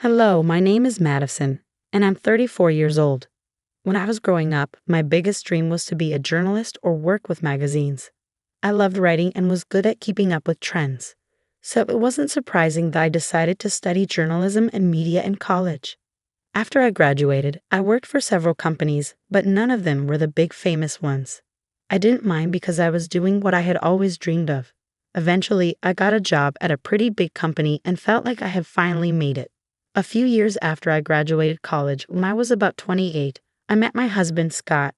Hello, my name is Madison, and I'm 34 years old. When I was growing up, my biggest dream was to be a journalist or work with magazines. I loved writing and was good at keeping up with trends. So it wasn't surprising that I decided to study journalism and media in college. After I graduated, I worked for several companies, but none of them were the big famous ones. I didn't mind because I was doing what I had always dreamed of. Eventually, I got a job at a pretty big company and felt like I had finally made it. A few years after I graduated college, when I was about 28, I met my husband, Scott.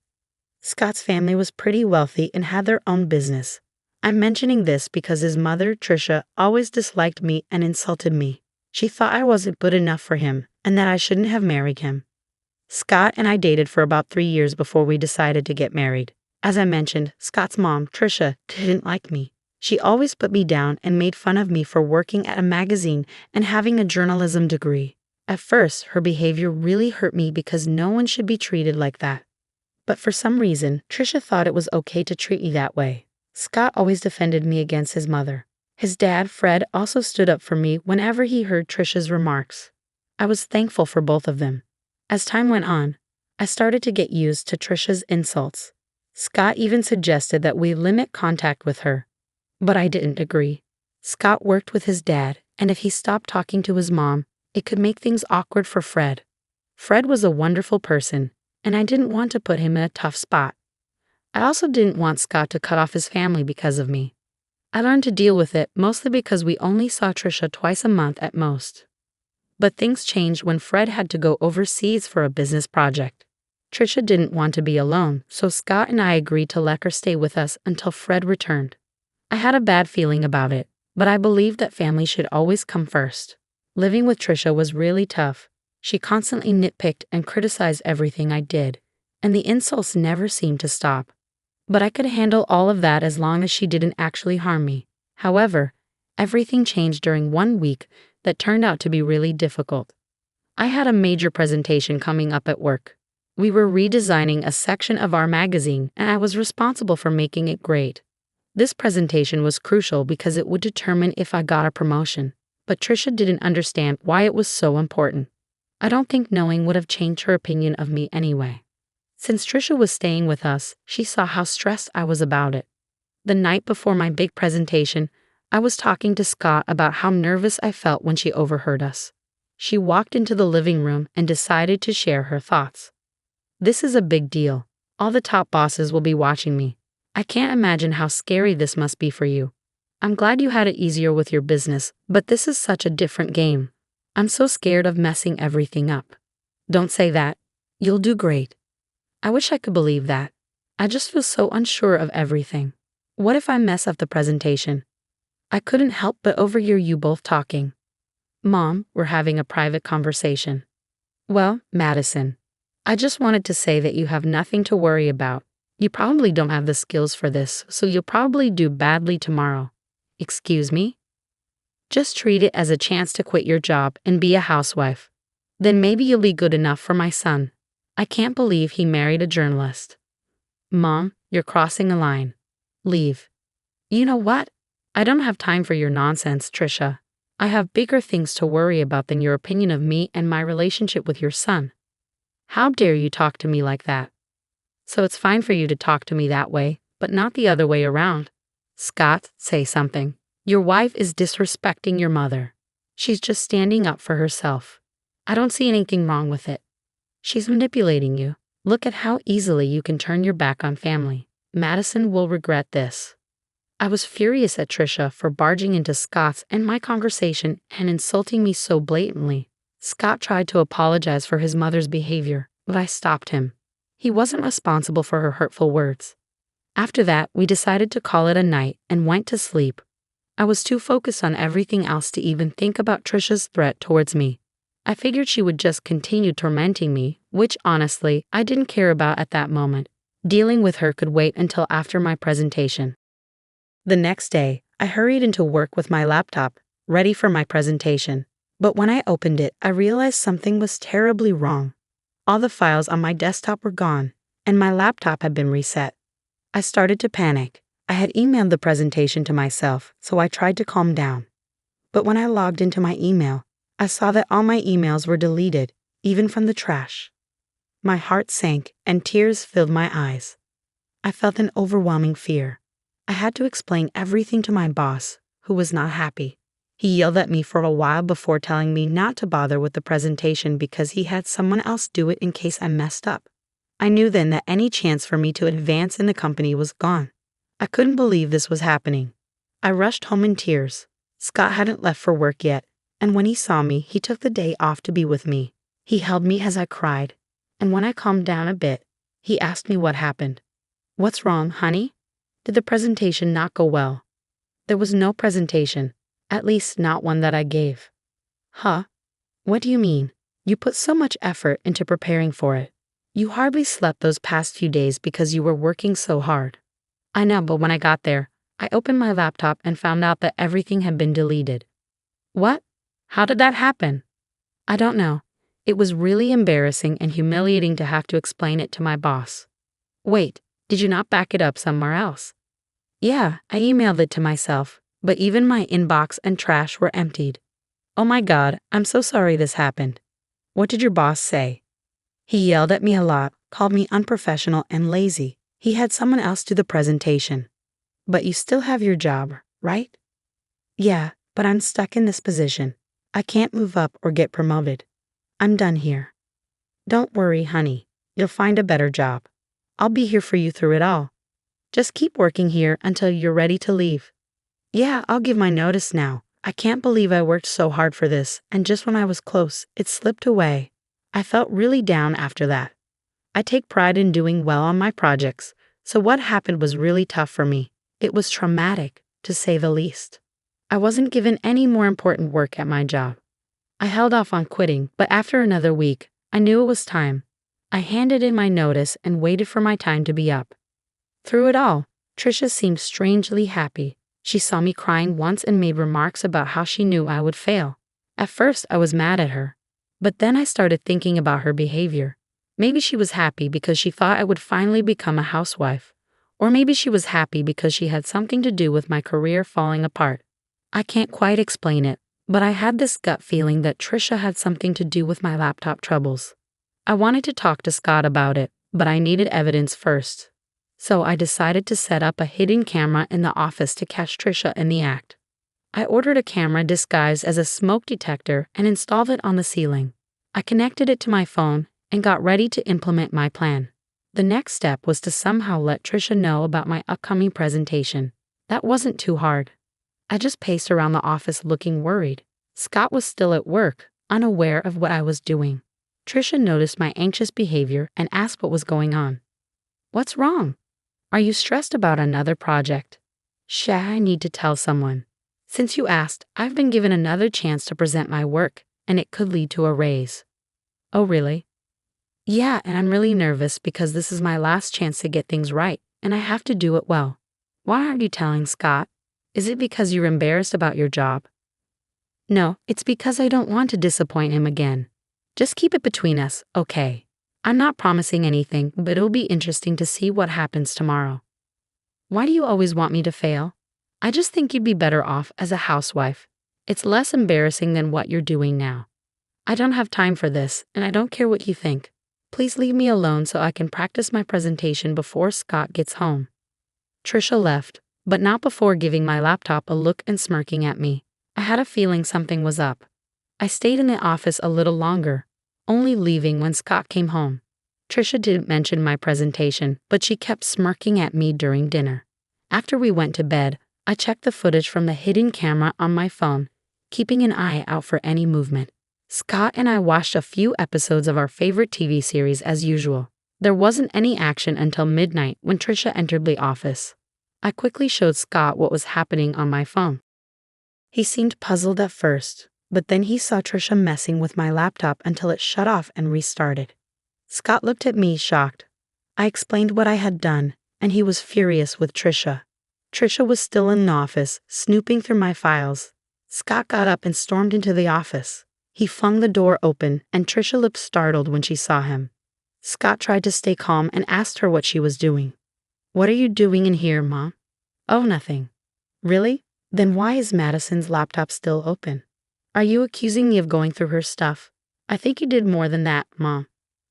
Scott's family was pretty wealthy and had their own business. I'm mentioning this because his mother, Tricia, always disliked me and insulted me. She thought I wasn't good enough for him and that I shouldn't have married him. Scott and I dated for about 3 years before we decided to get married. As I mentioned, Scott's mom, Tricia, didn't like me. She always put me down and made fun of me for working at a magazine and having a journalism degree. At first, her behavior really hurt me because no one should be treated like that. But for some reason, Tricia thought it was okay to treat me that way. Scott always defended me against his mother. His dad, Fred, also stood up for me whenever he heard Tricia's remarks. I was thankful for both of them. As time went on, I started to get used to Tricia's insults. Scott even suggested that we limit contact with her. But I didn't agree. Scott worked with his dad, and if he stopped talking to his mom, it could make things awkward for Fred. Fred was a wonderful person, and I didn't want to put him in a tough spot. I also didn't want Scott to cut off his family because of me. I learned to deal with it mostly because we only saw Tricia twice a month at most. But things changed when Fred had to go overseas for a business project. Tricia didn't want to be alone, so Scott and I agreed to let her stay with us until Fred returned. I had a bad feeling about it, but I believed that family should always come first. Living with Tricia was really tough. She constantly nitpicked and criticized everything I did, and the insults never seemed to stop. But I could handle all of that as long as she didn't actually harm me. However, everything changed during one week that turned out to be really difficult. I had a major presentation coming up at work. We were redesigning a section of our magazine, and I was responsible for making it great. This presentation was crucial because it would determine if I got a promotion, but Tricia didn't understand why it was so important. I don't think knowing would have changed her opinion of me anyway. Since Tricia was staying with us, she saw how stressed I was about it. The night before my big presentation, I was talking to Scott about how nervous I felt when she overheard us. She walked into the living room and decided to share her thoughts. "This is a big deal. All the top bosses will be watching me. I can't imagine how scary this must be for you. I'm glad you had it easier with your business, but this is such a different game. I'm so scared of messing everything up." "Don't say that. You'll do great." I wish I could believe that. I just feel so unsure of everything. What if I mess up the presentation? I couldn't help but overhear you both talking. "Mom, we're having a private conversation." "Well, Madison, I just wanted to say that you have nothing to worry about. You probably don't have the skills for this, so you'll probably do badly tomorrow." "Excuse me?" "Just treat it as a chance to quit your job and be a housewife. Then maybe you'll be good enough for my son. I can't believe he married a journalist." "Mom, you're crossing a line. Leave." "You know what? I don't have time for your nonsense, Tricia. I have bigger things to worry about than your opinion of me and my relationship with your son." "How dare you talk to me like that?" "So it's fine for you to talk to me that way, but not the other way around." "Scott, say something. Your wife is disrespecting your mother. She's just standing up for herself. I don't see anything wrong with it. She's manipulating you. Look at how easily you can turn your back on family. Madison will regret this." I was furious at Tricia for barging into Scott's and my conversation and insulting me so blatantly. Scott tried to apologize for his mother's behavior, but I stopped him. He wasn't responsible for her hurtful words. After that, we decided to call it a night and went to sleep. I was too focused on everything else to even think about Tricia's threat towards me. I figured she would just continue tormenting me, which honestly, I didn't care about at that moment. Dealing with her could wait until after my presentation. The next day, I hurried into work with my laptop, ready for my presentation. But when I opened it, I realized something was terribly wrong. All the files on my desktop were gone, and my laptop had been reset. I started to panic. I had emailed the presentation to myself, so I tried to calm down. But when I logged into my email, I saw that all my emails were deleted, even from the trash. My heart sank and tears filled my eyes. I felt an overwhelming fear. I had to explain everything to my boss, who was not happy. He yelled at me for a while before telling me not to bother with the presentation because he had someone else do it in case I messed up. I knew then that any chance for me to advance in the company was gone. I couldn't believe this was happening. I rushed home in tears. Scott hadn't left for work yet, and when he saw me, he took the day off to be with me. He held me as I cried, and when I calmed down a bit, he asked me what happened. "What's wrong, honey? Did the presentation not go well?" "There was no presentation, at least not one that I gave." "Huh? What do you mean? You put so much effort into preparing for it. You hardly slept those past few days because you were working so hard." "I know, but when I got there, I opened my laptop and found out that everything had been deleted." "What? How did that happen?" "I don't know. It was really embarrassing and humiliating to have to explain it to my boss." "Wait, did you not back it up somewhere else?" "Yeah, I emailed it to myself, but even my inbox and trash were emptied." "Oh my God, I'm so sorry this happened." "What did your boss say?" "He yelled at me a lot, called me unprofessional and lazy. He had someone else do the presentation." "But you still have your job, right?" "Yeah, but I'm stuck in this position. I can't move up or get promoted. I'm done here." "Don't worry, honey. You'll find a better job. I'll be here for you through it all. Just keep working here until you're ready to leave." "Yeah, I'll give my notice now. I can't believe I worked so hard for this, and just when I was close, it slipped away." I felt really down after that. I take pride in doing well on my projects, so what happened was really tough for me. It was traumatic, to say the least. I wasn't given any more important work at my job. I held off on quitting, but after another week, I knew it was time. I handed in my notice and waited for my time to be up. Through it all, Trisha seemed strangely happy. She saw me crying once and made remarks about how she knew I would fail. At first, I was mad at her, but then I started thinking about her behavior. Maybe she was happy because she thought I would finally become a housewife. Or maybe she was happy because she had something to do with my career falling apart. I can't quite explain it, but I had this gut feeling that Trisha had something to do with my laptop troubles. I wanted to talk to Scott about it, but I needed evidence first. So I decided to set up a hidden camera in the office to catch Trisha in the act. I ordered a camera disguised as a smoke detector and installed it on the ceiling. I connected it to my phone and got ready to implement my plan. The next step was to somehow let Trisha know about my upcoming presentation. That wasn't too hard. I just paced around the office looking worried. Scott was still at work, unaware of what I was doing. Trisha noticed my anxious behavior and asked what was going on. "What's wrong? Are you stressed about another project?" "I need to tell someone. Since you asked, I've been given another chance to present my work, and it could lead to a raise." "Oh, really?" "Yeah, and I'm really nervous because this is my last chance to get things right, and I have to do it well." "Why aren't you telling Scott? Is it because you're embarrassed about your job?" "No, it's because I don't want to disappoint him again. Just keep it between us, okay? I'm not promising anything, but it'll be interesting to see what happens tomorrow." "Why do you always want me to fail?" "I just think you'd be better off as a housewife. It's less embarrassing than what you're doing now." "I don't have time for this, and I don't care what you think. Please leave me alone so I can practice my presentation before Scott gets home." Trisha left, but not before giving my laptop a look and smirking at me. I had a feeling something was up. I stayed in the office a little longer, only leaving when Scott came home. Trisha didn't mention my presentation, but she kept smirking at me during dinner. After we went to bed, I checked the footage from the hidden camera on my phone, keeping an eye out for any movement. Scott and I watched a few episodes of our favorite TV series as usual. There wasn't any action until midnight when Trisha entered the office. I quickly showed Scott what was happening on my phone. He seemed puzzled at first, but then he saw Trisha messing with my laptop until it shut off and restarted. Scott looked at me shocked. I explained what I had done, and he was furious with Trisha. Trisha was still in the office, snooping through my files. Scott got up and stormed into the office. He flung the door open, and Trisha looked startled when she saw him. Scott tried to stay calm and asked her what she was doing. "What are you doing in here, Mom?" "Oh, nothing." "Really? Then why is Madison's laptop still open?" Are you accusing me of going through her stuff? I think you did more than that, Mom.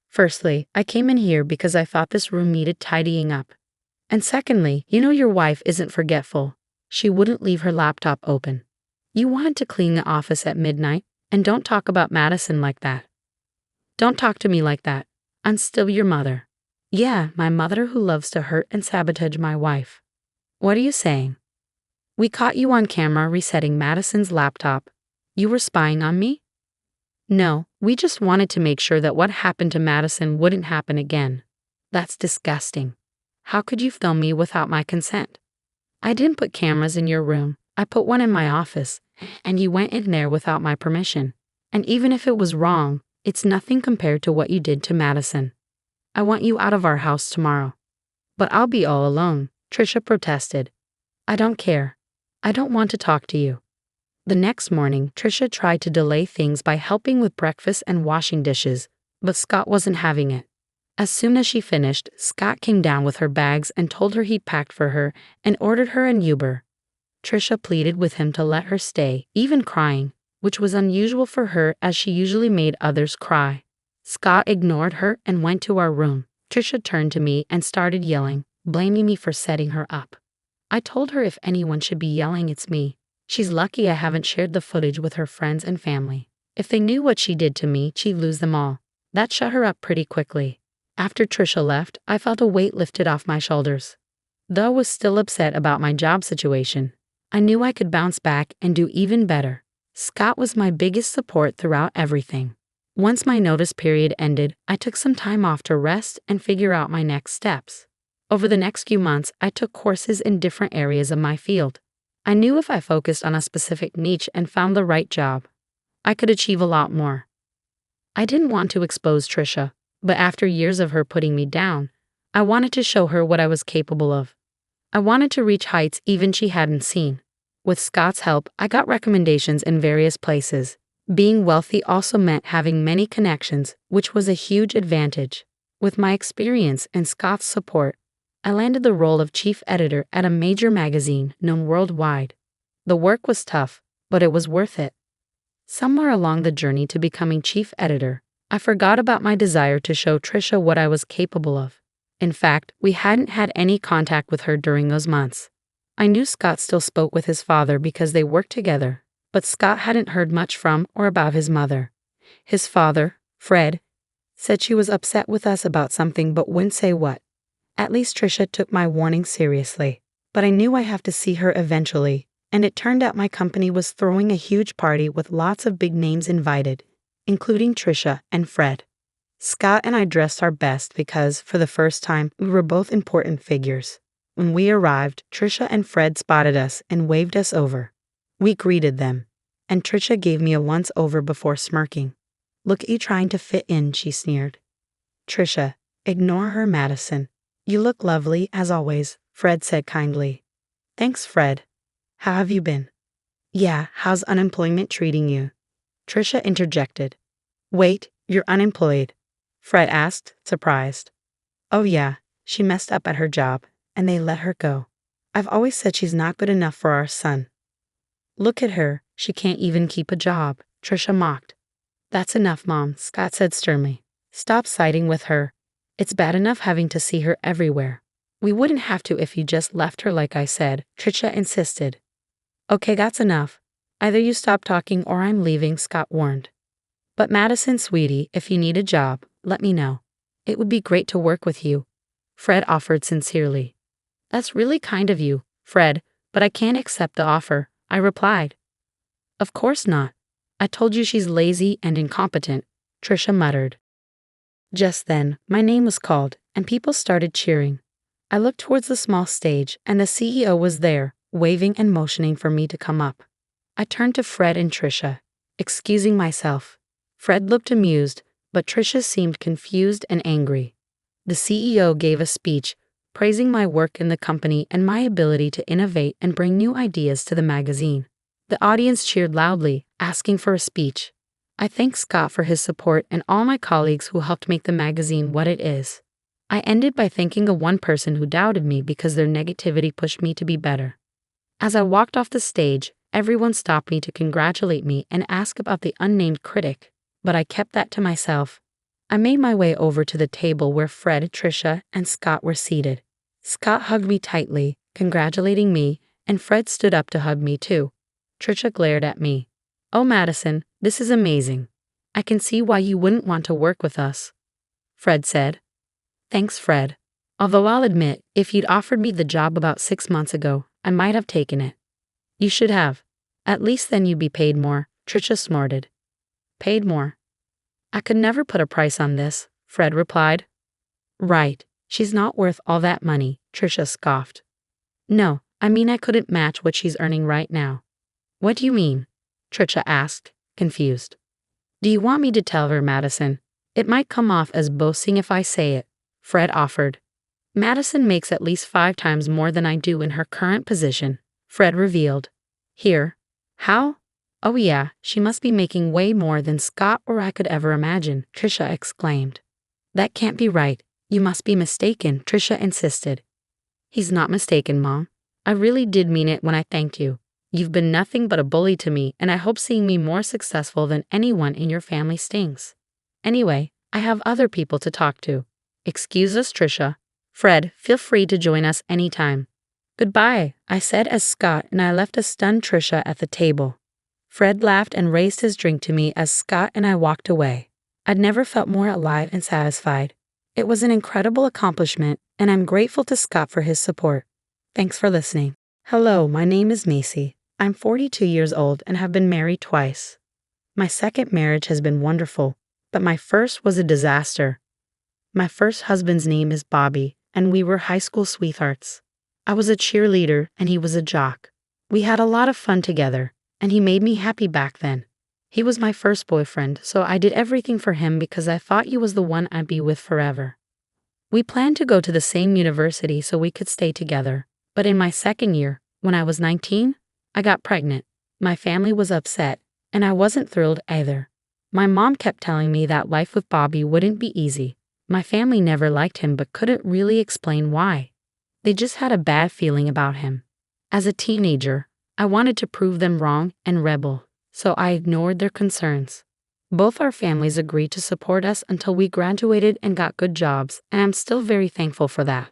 Firstly, I came in here because I thought this room needed tidying up. And secondly, you know your wife isn't forgetful. She wouldn't leave her laptop open. You wanted to clean the office at midnight, and don't talk about Madison like that. Don't talk to me like that. I'm still your mother. Yeah, my mother who loves to hurt and sabotage my wife. What are you saying? We caught you on camera resetting Madison's laptop. You were spying on me? No, we just wanted to make sure that what happened to Madison wouldn't happen again. That's disgusting. How could you film me without my consent? I didn't put cameras in your room. I put one in my office, and you went in there without my permission. And even if it was wrong, it's nothing compared to what you did to Madison. I want you out of our house tomorrow. But I'll be all alone, Trisha protested. I don't care. I don't want to talk to you. The next morning, Trisha tried to delay things by helping with breakfast and washing dishes, but Scott wasn't having it. As soon as she finished, Scott came down with her bags and told her he'd packed for her and ordered her an Uber. Trisha pleaded with him to let her stay, even crying, which was unusual for her as she usually made others cry. Scott ignored her and went to our room. Trisha turned to me and started yelling, blaming me for setting her up. I told her if anyone should be yelling, it's me. She's lucky I haven't shared the footage with her friends and family. If they knew what she did to me, she'd lose them all. That shut her up pretty quickly. After Trisha left, I felt a weight lifted off my shoulders. Though I was still upset about my job situation, I knew I could bounce back and do even better. Scott was my biggest support throughout everything. Once my notice period ended, I took some time off to rest and figure out my next steps. Over the next few months, I took courses in different areas of my field. I knew if I focused on a specific niche and found the right job, I could achieve a lot more. I didn't want to expose Trisha, but after years of her putting me down, I wanted to show her what I was capable of. I wanted to reach heights even she hadn't seen. With Scott's help, I got recommendations in various places. Being wealthy also meant having many connections, which was a huge advantage. With my experience and Scott's support, I landed the role of chief editor at a major magazine known worldwide. The work was tough, but it was worth it. Somewhere along the journey to becoming chief editor, I forgot about my desire to show Trisha what I was capable of. In fact, we hadn't had any contact with her during those months. I knew Scott still spoke with his father because they worked together, but Scott hadn't heard much from or about his mother. His father, Fred, said she was upset with us about something but wouldn't say what. At least Trisha took my warning seriously, but I knew I have to see her eventually, and it turned out my company was throwing a huge party with lots of big names invited, including Trisha and Fred. Scott and I dressed our best because, for the first time, we were both important figures. When we arrived, Trisha and Fred spotted us and waved us over. We greeted them, and Trisha gave me a once-over before smirking. Look at you trying to fit in, she sneered. Trisha, ignore her, Madison. You look lovely, as always, Fred said kindly. Thanks, Fred. How have you been? Yeah, how's unemployment treating you? Trisha interjected. Wait, you're unemployed? Fred asked, surprised. Oh yeah, she messed up at her job, and they let her go. I've always said she's not good enough for our son. Look at her, she can't even keep a job, Trisha mocked. That's enough, Mom, Scott said sternly. Stop siding with her. It's bad enough having to see her everywhere. We wouldn't have to if you just left her like I said, Trisha insisted. Okay, that's enough. Either you stop talking or I'm leaving, Scott warned. But Madison, sweetie, if you need a job, let me know. It would be great to work with you, Fred offered sincerely. That's really kind of you, Fred, but I can't accept the offer, I replied. Of course not. I told you she's lazy and incompetent, Trisha muttered. Just then, my name was called, and people started cheering. I looked towards the small stage, and the CEO was there, waving and motioning for me to come up. I turned to Fred and Trisha, excusing myself. Fred looked amused, but Trisha seemed confused and angry. The CEO gave a speech, praising my work in the company and my ability to innovate and bring new ideas to the magazine. The audience cheered loudly, asking for a speech. I thanked Scott for his support and all my colleagues who helped make the magazine what it is. I ended by thanking a one person who doubted me because their negativity pushed me to be better. As I walked off the stage, Everyone stopped me to congratulate me and ask about the unnamed critic, but I kept that to myself. I made my way over to the table where Fred, Trisha, and Scott were seated. Scott hugged me tightly, congratulating me, and Fred stood up to hug me too. Trisha glared at me. "Oh, Madison, this is amazing. I can see why you wouldn't want to work with us," Fred said. "Thanks, Fred. Although I'll admit, if you'd offered me the job about 6 months ago, I might have taken it." "You should have. At least then you'd be paid more," Trisha snorted. "Paid more? I could never put a price on this," Fred replied. "Right, she's not worth all that money," Trisha scoffed. "No, I mean I couldn't match what she's earning right now." "What do you mean?" Trisha asked, confused. "Do you want me to tell her, Madison? It might come off as boasting if I say it," Fred offered. "Madison makes at least 5 times more than I do in her current position," Fred revealed. "Here? How? Oh yeah, she must be making way more than Scott or I could ever imagine," Trisha exclaimed. "That can't be right. You must be mistaken," Trisha insisted. "He's not mistaken, Mom. I really did mean it when I thanked you. You've been nothing but a bully to me, and I hope seeing me more successful than anyone in your family stings. Anyway, I have other people to talk to. Excuse us, Trisha. Fred, feel free to join us anytime." "Goodbye," I said as Scott and I left a stunned Trisha at the table. Fred laughed and raised his drink to me as Scott and I walked away. I'd never felt more alive and satisfied. It was an incredible accomplishment, and I'm grateful to Scott for his support. Thanks for listening. Hello, my name is Macy. I'm 42 years old and have been married twice. My second marriage has been wonderful, but my first was a disaster. My first husband's name is Bobby, and we were high school sweethearts. I was a cheerleader and he was a jock. We had a lot of fun together, and he made me happy back then. He was my first boyfriend, so I did everything for him because I thought he was the one I'd be with forever. We planned to go to the same university so we could stay together, but in my second year, when I was 19, I got pregnant. My family was upset, and I wasn't thrilled either. My mom kept telling me that life with Bobby wouldn't be easy. My family never liked him but couldn't really explain why. They just had a bad feeling about him. As a teenager, I wanted to prove them wrong and rebel, so I ignored their concerns. Both our families agreed to support us until we graduated and got good jobs, and I'm still very thankful for that.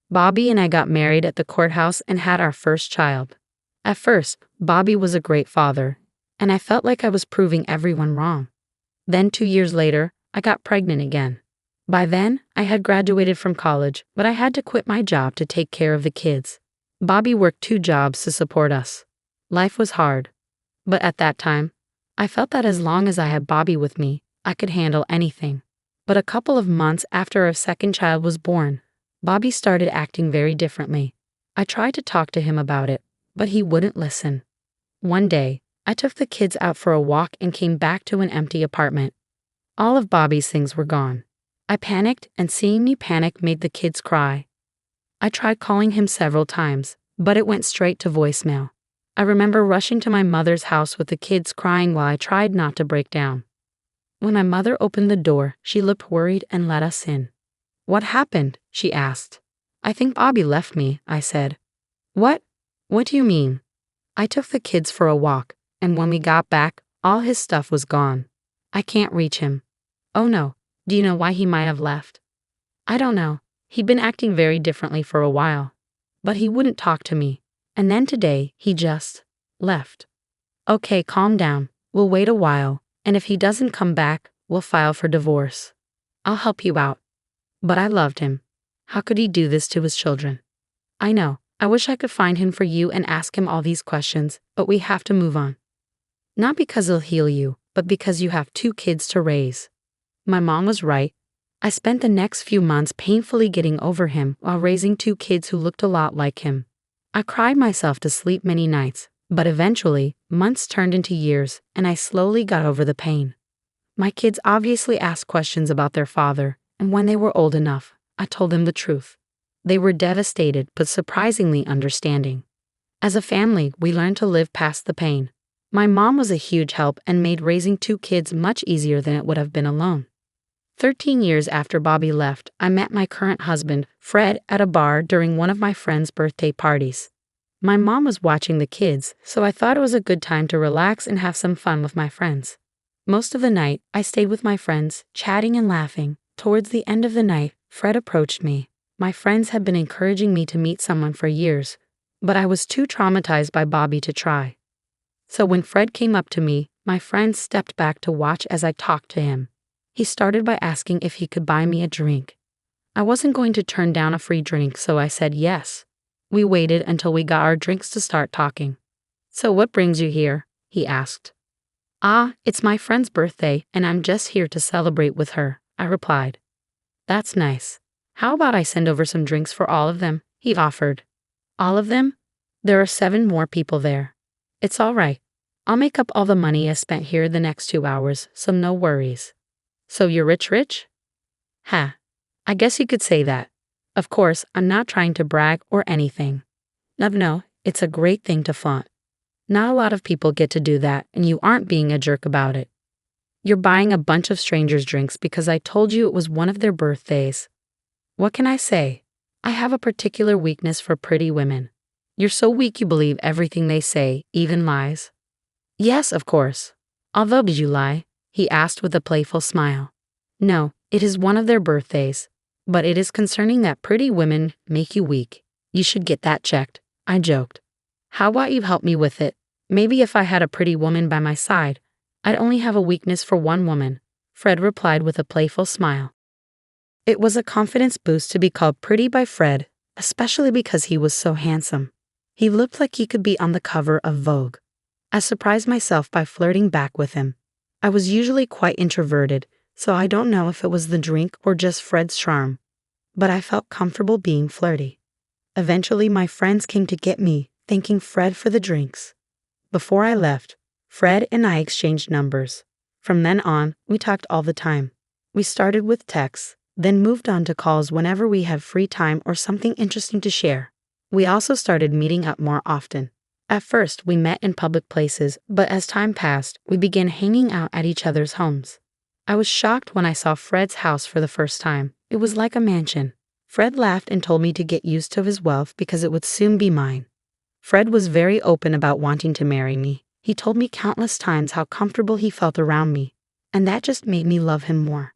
Bobby and I got married at the courthouse and had our first child. At first, Bobby was a great father, and I felt like I was proving everyone wrong. Then 2 years later, I got pregnant again. By then, I had graduated from college, but I had to quit my job to take care of the kids. Bobby worked 2 jobs to support us. Life was hard. But at that time, I felt that as long as I had Bobby with me, I could handle anything. But a couple of months after our second child was born, Bobby started acting very differently. I tried to talk to him about it, but he wouldn't listen. One day, I took the kids out for a walk and came back to an empty apartment. All of Bobby's things were gone. I panicked, and seeing me panic made the kids cry. I tried calling him several times, but it went straight to voicemail. I remember rushing to my mother's house with the kids crying while I tried not to break down. When my mother opened the door, she looked worried and let us in. "What happened?" she asked. "I think Bobby left me," I said. "What? What do you mean?" "I took the kids for a walk, and when we got back, all his stuff was gone. I can't reach him." "Oh no, do you know why he might have left?" "I don't know. He'd been acting very differently for a while. But he wouldn't talk to me, and then today, he just left." "Okay, calm down. We'll wait a while, and if he doesn't come back, we'll file for divorce. I'll help you out." But I loved him. How could he do this to his children? "I know. I wish I could find him for you and ask him all these questions, but we have to move on. Not because he'll heal you, but because you have 2 kids to raise." My mom was right. I spent the next few months painfully getting over him while raising 2 kids who looked a lot like him. I cried myself to sleep many nights, but eventually, months turned into years, and I slowly got over the pain. My kids obviously asked questions about their father, and when they were old enough, I told them the truth. They were devastated but surprisingly understanding. As a family, we learned to live past the pain. My mom was a huge help and made raising 2 kids much easier than it would have been alone. 13 years after Bobby left, I met my current husband, Fred, at a bar during one of my friend's birthday parties. My mom was watching the kids, so I thought it was a good time to relax and have some fun with my friends. Most of the night, I stayed with my friends, chatting and laughing. Towards the end of the night, Fred approached me. My friends had been encouraging me to meet someone for years, but I was too traumatized by Bobby to try. So when Fred came up to me, my friends stepped back to watch as I talked to him. He started by asking if he could buy me a drink. I wasn't going to turn down a free drink, so I said yes. We waited until we got our drinks to start talking. "So what brings you here?" he asked. "Ah, it's my friend's birthday, and I'm just here to celebrate with her," I replied. "That's nice. How about I send over some drinks for all of them?" he offered. "All of them? There are 7 more people there." "It's all right. I'll make up all the money I spent here the next 2 hours, so no worries." "So you're rich? Ha, I guess you could say that. Of course, I'm not trying to brag or anything. No, it's a great thing to flaunt. Not a lot of people get to do that, and you aren't being a jerk about it. You're buying a bunch of strangers drinks because I told you it was one of their birthdays. What can I say? I have a particular weakness for pretty women. You're so weak you believe everything they say, even lies." "Yes, of course. Although did you lie?" he asked with a playful smile. "No, it is one of their birthdays. But it is concerning that pretty women make you weak. You should get that checked," I joked. "How about you help me with it? Maybe if I had a pretty woman by my side, I'd only have a weakness for one woman," Fred replied with a playful smile. It was a confidence boost to be called pretty by Fred, especially because he was so handsome. He looked like he could be on the cover of Vogue. I surprised myself by flirting back with him. I was usually quite introverted, so I don't know if it was the drink or just Fred's charm, but I felt comfortable being flirty. Eventually, my friends came to get me, thanking Fred for the drinks. Before I left, Fred and I exchanged numbers. From then on, we talked all the time. We started with texts, then moved on to calls whenever we had free time or something interesting to share. We also started meeting up more often. At first, we met in public places, but as time passed, we began hanging out at each other's homes. I was shocked when I saw Fred's house for the first time. It was like a mansion. Fred laughed and told me to get used to his wealth because it would soon be mine. Fred was very open about wanting to marry me. He told me countless times how comfortable he felt around me, and that just made me love him more.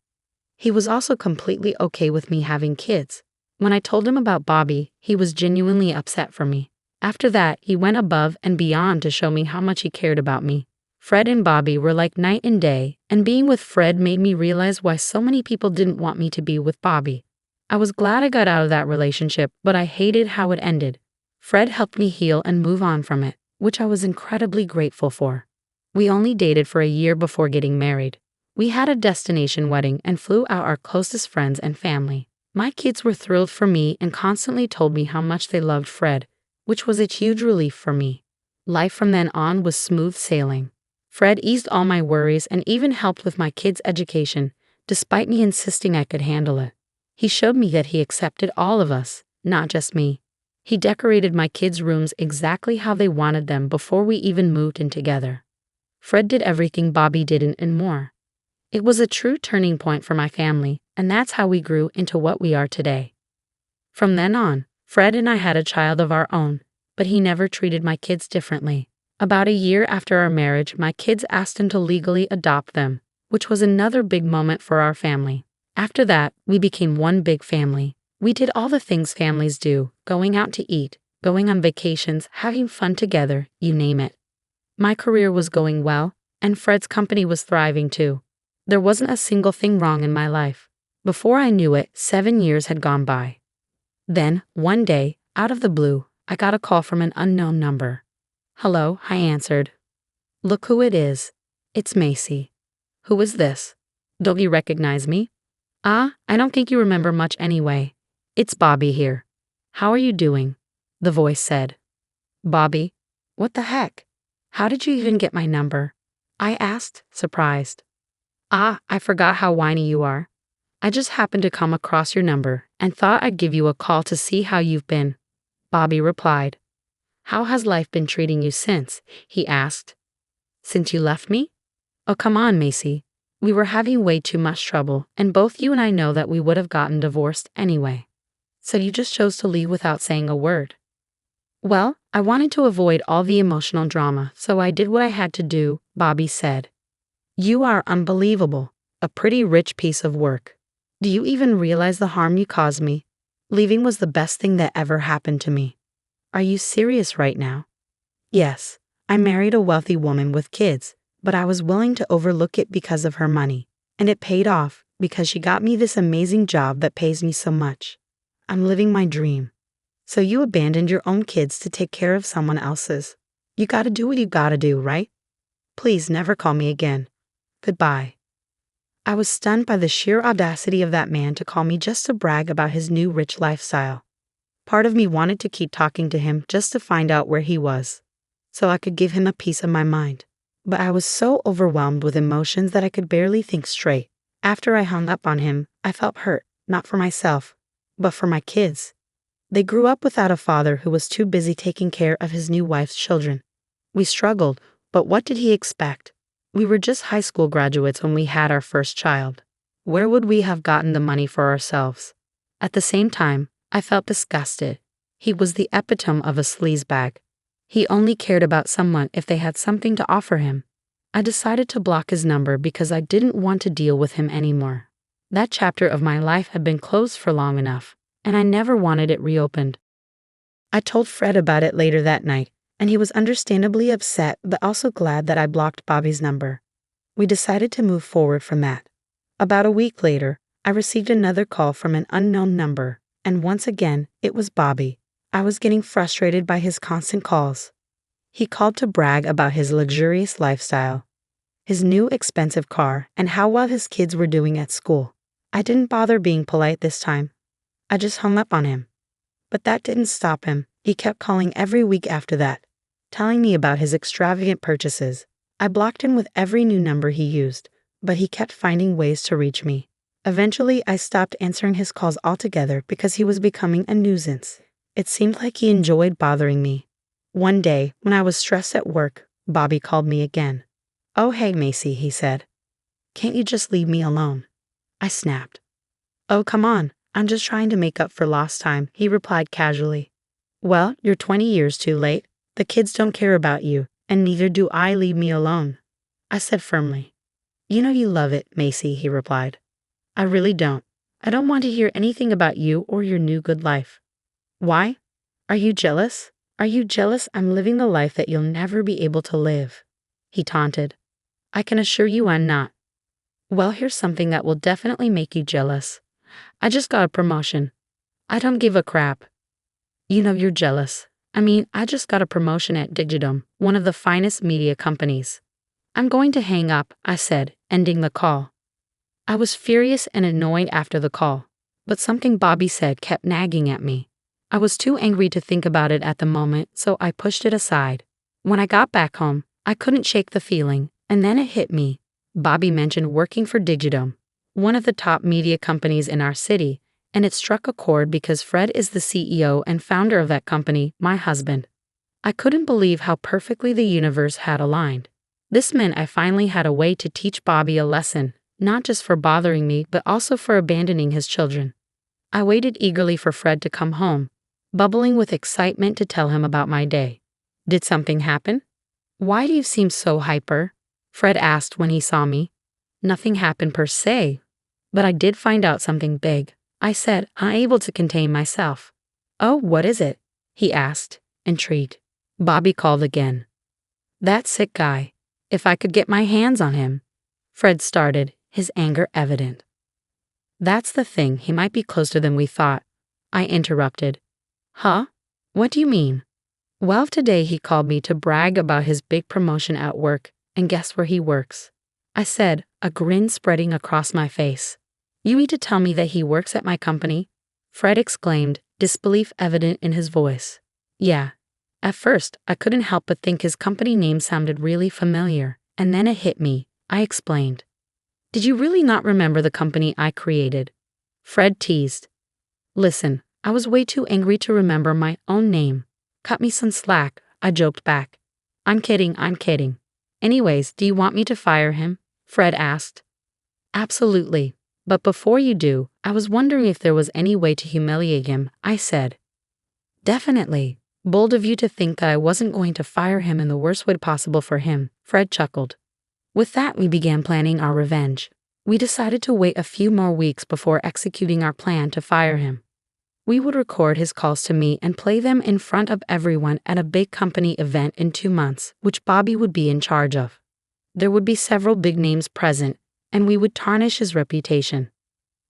He was also completely okay with me having kids. When I told him about Bobby, he was genuinely upset for me. After that, he went above and beyond to show me how much he cared about me. Fred and Bobby were like night and day, and being with Fred made me realize why so many people didn't want me to be with Bobby. I was glad I got out of that relationship, but I hated how it ended. Fred helped me heal and move on from it, which I was incredibly grateful for. We only dated for a year before getting married. We had a destination wedding and flew out our closest friends and family. My kids were thrilled for me and constantly told me how much they loved Fred, which was a huge relief for me. Life from then on was smooth sailing. Fred eased all my worries and even helped with my kids' education, despite me insisting I could handle it. He showed me that he accepted all of us, not just me. He decorated my kids' rooms exactly how they wanted them before we even moved in together. Fred did everything Bobby didn't and more. It was a true turning point for my family, and that's how we grew into what we are today. From then on, Fred and I had a child of our own, but he never treated my kids differently. About a year after our marriage, my kids asked him to legally adopt them, which was another big moment for our family. After that, we became one big family. We did all the things families do, going out to eat, going on vacations, having fun together, you name it. My career was going well, and Fred's company was thriving too. There wasn't a single thing wrong in my life. Before I knew it, 7 years had gone by. Then, one day, out of the blue, I got a call from an unknown number. "Hello," I answered. "Look who it is. It's Macy." "Who is this? Don't you recognize me?" "Ah, I don't think you remember much anyway. It's Bobby here. How are you doing?" the voice said. "Bobby? What the heck? How did you even get my number?" I asked, surprised. "Ah, I forgot how whiny you are. I just happened to come across your number and thought I'd give you a call to see how you've been," Bobby replied. "How has life been treating you since?" he asked. "Since you left me? Oh, come on, Macy. We were having way too much trouble, and both you and I know that we would have gotten divorced anyway. So you just chose to leave without saying a word." Well, I wanted to avoid all the emotional drama, so I did what I had to do, Bobby said. You are unbelievable. A pretty rich piece of work. Do you even realize the harm you caused me? Leaving was the best thing that ever happened to me. Are you serious right now? Yes, I married a wealthy woman with kids, but I was willing to overlook it because of her money. And it paid off because she got me this amazing job that pays me so much. I'm living my dream. So you abandoned your own kids to take care of someone else's. You gotta do what you gotta do, right? Please never call me again. Goodbye. I was stunned by the sheer audacity of that man to call me just to brag about his new rich lifestyle. Part of me wanted to keep talking to him just to find out where he was, so I could give him a piece of my mind. But I was so overwhelmed with emotions that I could barely think straight. After I hung up on him, I felt hurt, not for myself, but for my kids. They grew up without a father who was too busy taking care of his new wife's children. We struggled, but what did he expect? We were just high school graduates when we had our first child. Where would we have gotten the money for ourselves? At the same time, I felt disgusted. He was the epitome of a sleazebag. He only cared about someone if they had something to offer him. I decided to block his number because I didn't want to deal with him anymore. That chapter of my life had been closed for long enough, and I never wanted it reopened. I told Fred about it later that night, and he was understandably upset but also glad that I blocked Bobby's number. We decided to move forward from that. About a week later, I received another call from an unknown number, and once again, it was Bobby. I was getting frustrated by his constant calls. He called to brag about his luxurious lifestyle, his new expensive car, and how well his kids were doing at school. I didn't bother being polite this time. I just hung up on him. But that didn't stop him. He kept calling every week after that, telling me about his extravagant purchases. I blocked him with every new number he used, but he kept finding ways to reach me. Eventually, I stopped answering his calls altogether because he was becoming a nuisance. It seemed like he enjoyed bothering me. One day, when I was stressed at work, Bobby called me again. "Oh, hey, Macy," he said. "Can't you just leave me alone?" I snapped. "Oh, come on. I'm just trying to make up for lost time," he replied casually. "Well, you're 20 years too late. The kids don't care about you, and neither do I. Leave me alone," I said firmly. "You know you love it, Macy," he replied. "I really don't. I don't want to hear anything about you or your new good life." "Why? Are you jealous? Are you jealous I'm living the life that you'll never be able to live?" he taunted. "I can assure you I'm not." "Well, here's something that will definitely make you jealous. I just got a promotion. I don't give a crap." "You know you're jealous. I just got a promotion at Digidom, one of the finest media companies." "I'm going to hang up," I said, ending the call. I was furious and annoyed after the call, but something Bobby said kept nagging at me. I was too angry to think about it at the moment, so I pushed it aside. When I got back home, I couldn't shake the feeling, and then it hit me. Bobby mentioned working for Digidom, one of the top media companies in our city, and it struck a chord because Fred is the CEO and founder of that company, my husband. I couldn't believe how perfectly the universe had aligned. This meant I finally had a way to teach Bobby a lesson, not just for bothering me but also for abandoning his children. I waited eagerly for Fred to come home, bubbling with excitement to tell him about my day. "Did something happen? Why do you seem so hyper?" Fred asked when he saw me. "Nothing happened per se, but I did find out something big," I said, unable to contain myself. "Oh, what is it?" he asked, intrigued. Bobby called again. "That sick guy. If I could get my hands on him," Fred started, his anger evident. "That's the thing, he might be closer than we thought," I interrupted. "Huh? What do you mean?" "Well, today he called me to brag about his big promotion at work, and guess where he works?" I said, a grin spreading across my face. "You mean to tell me that he works at my company?" Fred exclaimed, disbelief evident in his voice. "Yeah." At first, I couldn't help but think his company name sounded really familiar, and then it hit me. I explained. "Did you really not remember the company I created?" Fred teased. "Listen, I was way too angry to remember my own name. Cut me some slack," I joked back. I'm kidding. Anyways, do you want me to fire him?" Fred asked. "Absolutely. But before you do, I was wondering if there was any way to humiliate him," I said. "Definitely. Bold of you to think that I wasn't going to fire him in the worst way possible for him, Fred chuckled. With that, we began planning our revenge. We decided to wait a few more weeks before executing our plan to fire him. We would record his calls to me and play them in front of everyone at a big company event in 2 months, which Bobby would be in charge of. There would be several big names present, and we would tarnish his reputation.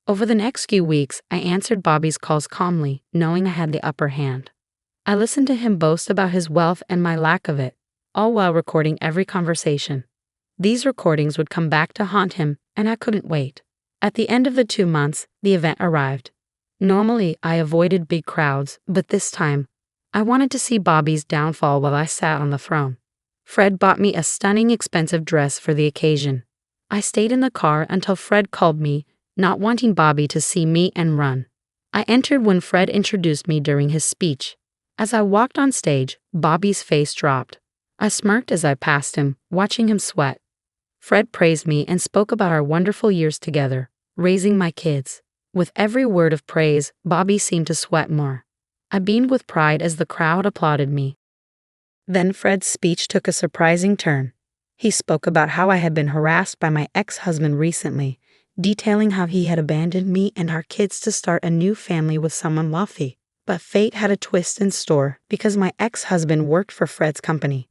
Over the next few weeks, I answered Bobby's calls calmly, knowing I had the upper hand. I listened to him boast about his wealth and my lack of it, all while recording every conversation. These recordings would come back to haunt him, and I couldn't wait. At the end of the 2 months, the event arrived. Normally, I avoided big crowds, but this time, I wanted to see Bobby's downfall while I sat on the throne. Fred bought me a stunning, expensive dress for the occasion. I stayed in the car until Fred called me, not wanting Bobby to see me and run. I entered when Fred introduced me during his speech. As I walked on stage, Bobby's face dropped. I smirked as I passed him, watching him sweat. Fred praised me and spoke about our wonderful years together, raising my kids. With every word of praise, Bobby seemed to sweat more. I beamed with pride as the crowd applauded me. Then Fred's speech took a surprising turn. He spoke about how I had been harassed by my ex-husband recently, detailing how he had abandoned me and our kids to start a new family with someone wealthy. But fate had a twist in store because my ex-husband worked for Fred's company.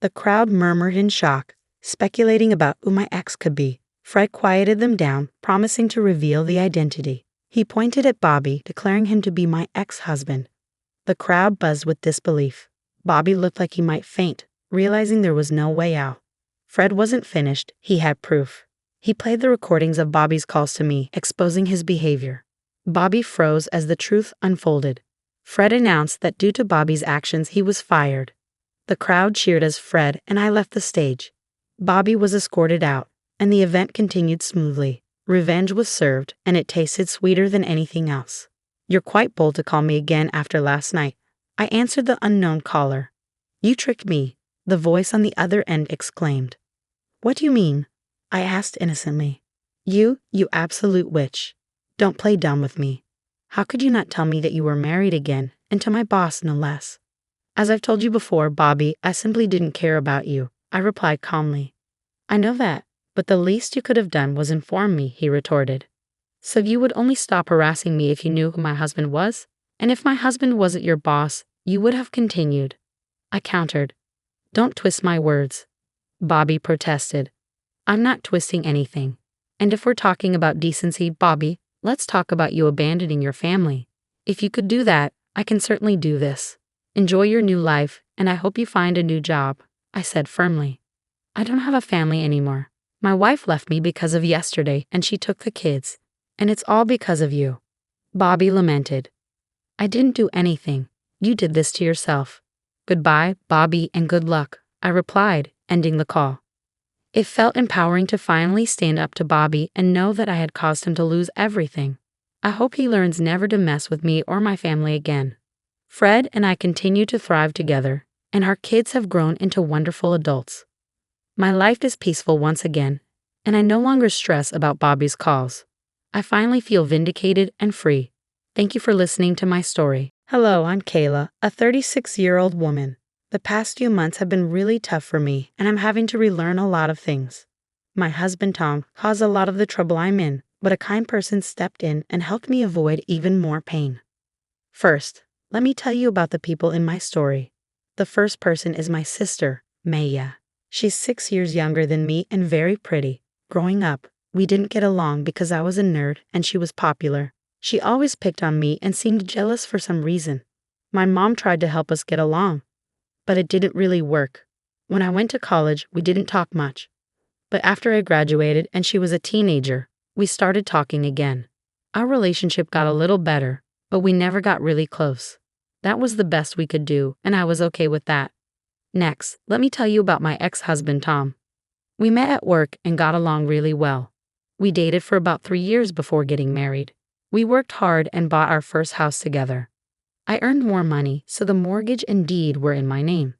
The crowd murmured in shock, speculating about who my ex could be. Fred quieted them down, promising to reveal the identity. He pointed at Bobby, declaring him to be my ex-husband. The crowd buzzed with disbelief. Bobby looked like he might faint, realizing there was no way out. Fred wasn't finished, he had proof. He played the recordings of Bobby's calls to me, exposing his behavior. Bobby froze as the truth unfolded. Fred announced that due to Bobby's actions, he was fired. The crowd cheered as Fred and I left the stage. Bobby was escorted out, and the event continued smoothly. Revenge was served, and it tasted sweeter than anything else. "You're quite bold to call me again after last night," I answered the unknown caller. "You tricked me," the voice on the other end exclaimed. "What do you mean?" I asked innocently. You absolute witch. Don't play dumb with me. How could you not tell me that you were married again, and to my boss no less?" "As I've told you before, Bobby, I simply didn't care about you," I replied calmly. "I know that, but the least you could have done was inform me," he retorted. "So you would only stop harassing me if you knew who my husband was? And if my husband wasn't your boss, you would have continued." I countered. "Don't twist my words," Bobby protested. "I'm not twisting anything. And if we're talking about decency, Bobby, let's talk about you abandoning your family. If you could do that, I can certainly do this. Enjoy your new life, and I hope you find a new job," I said firmly. "I don't have a family anymore. My wife left me because of yesterday, and she took the kids. And it's all because of you," Bobby lamented. "I didn't do anything. You did this to yourself. Goodbye, Bobby, and good luck," I replied, ending the call. It felt empowering to finally stand up to Bobby and know that I had caused him to lose everything. I hope he learns never to mess with me or my family again. Fred and I continue to thrive together, and our kids have grown into wonderful adults. My life is peaceful once again, and I no longer stress about Bobby's calls. I finally feel vindicated and free. Thank you for listening to my story. Hello, I'm Kayla, a 36-year-old woman. The past few months have been really tough for me, and I'm having to relearn a lot of things. My husband Tom caused a lot of the trouble I'm in, but a kind person stepped in and helped me avoid even more pain. First, let me tell you about the people in my story. The first person is my sister, Maya. She's 6 years younger than me and very pretty. Growing up, we didn't get along because I was a nerd and she was popular. She always picked on me and seemed jealous for some reason. My mom tried to help us get along, but it didn't really work. When I went to college, we didn't talk much. But after I graduated and she was a teenager, we started talking again. Our relationship got a little better, but we never got really close. That was the best we could do, and I was okay with that. Next, let me tell you about my ex-husband, Tom. We met at work and got along really well. We dated for about 3 years before getting married. We worked hard and bought our first house together. I earned more money, so the mortgage and deed were in my name.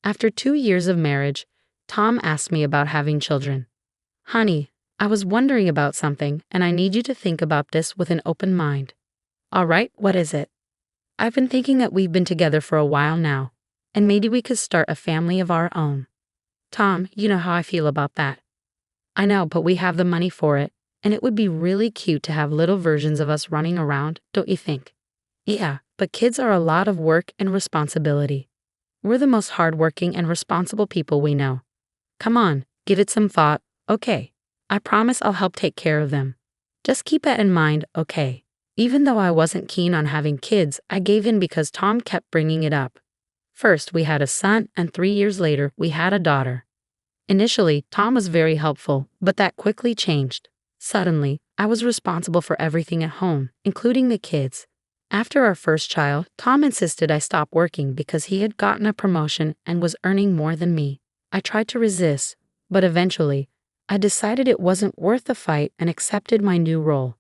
After 2 years of marriage, Tom asked me about having children. "Honey, I was wondering about something, and I need you to think about this with an open mind." "All right, what is it?" I've been thinking that we've been together for a while now, and maybe we could start a family of our own. Tom, you know how I feel about that. I know, but we have the money for it, and it would be really cute to have little versions of us running around, don't you think? Yeah, but kids are a lot of work and responsibility. We're the most hardworking and responsible people we know. Come on, give it some thought, okay? I promise I'll help take care of them. Just keep that in mind, okay? Even though I wasn't keen on having kids, I gave in because Tom kept bringing it up. First, we had a son, and 3 years later, we had a daughter. Initially, Tom was very helpful, but that quickly changed. Suddenly, I was responsible for everything at home, including the kids. After our first child, Tom insisted I stop working because he had gotten a promotion and was earning more than me. I tried to resist, but eventually, I decided it wasn't worth the fight and accepted my new role.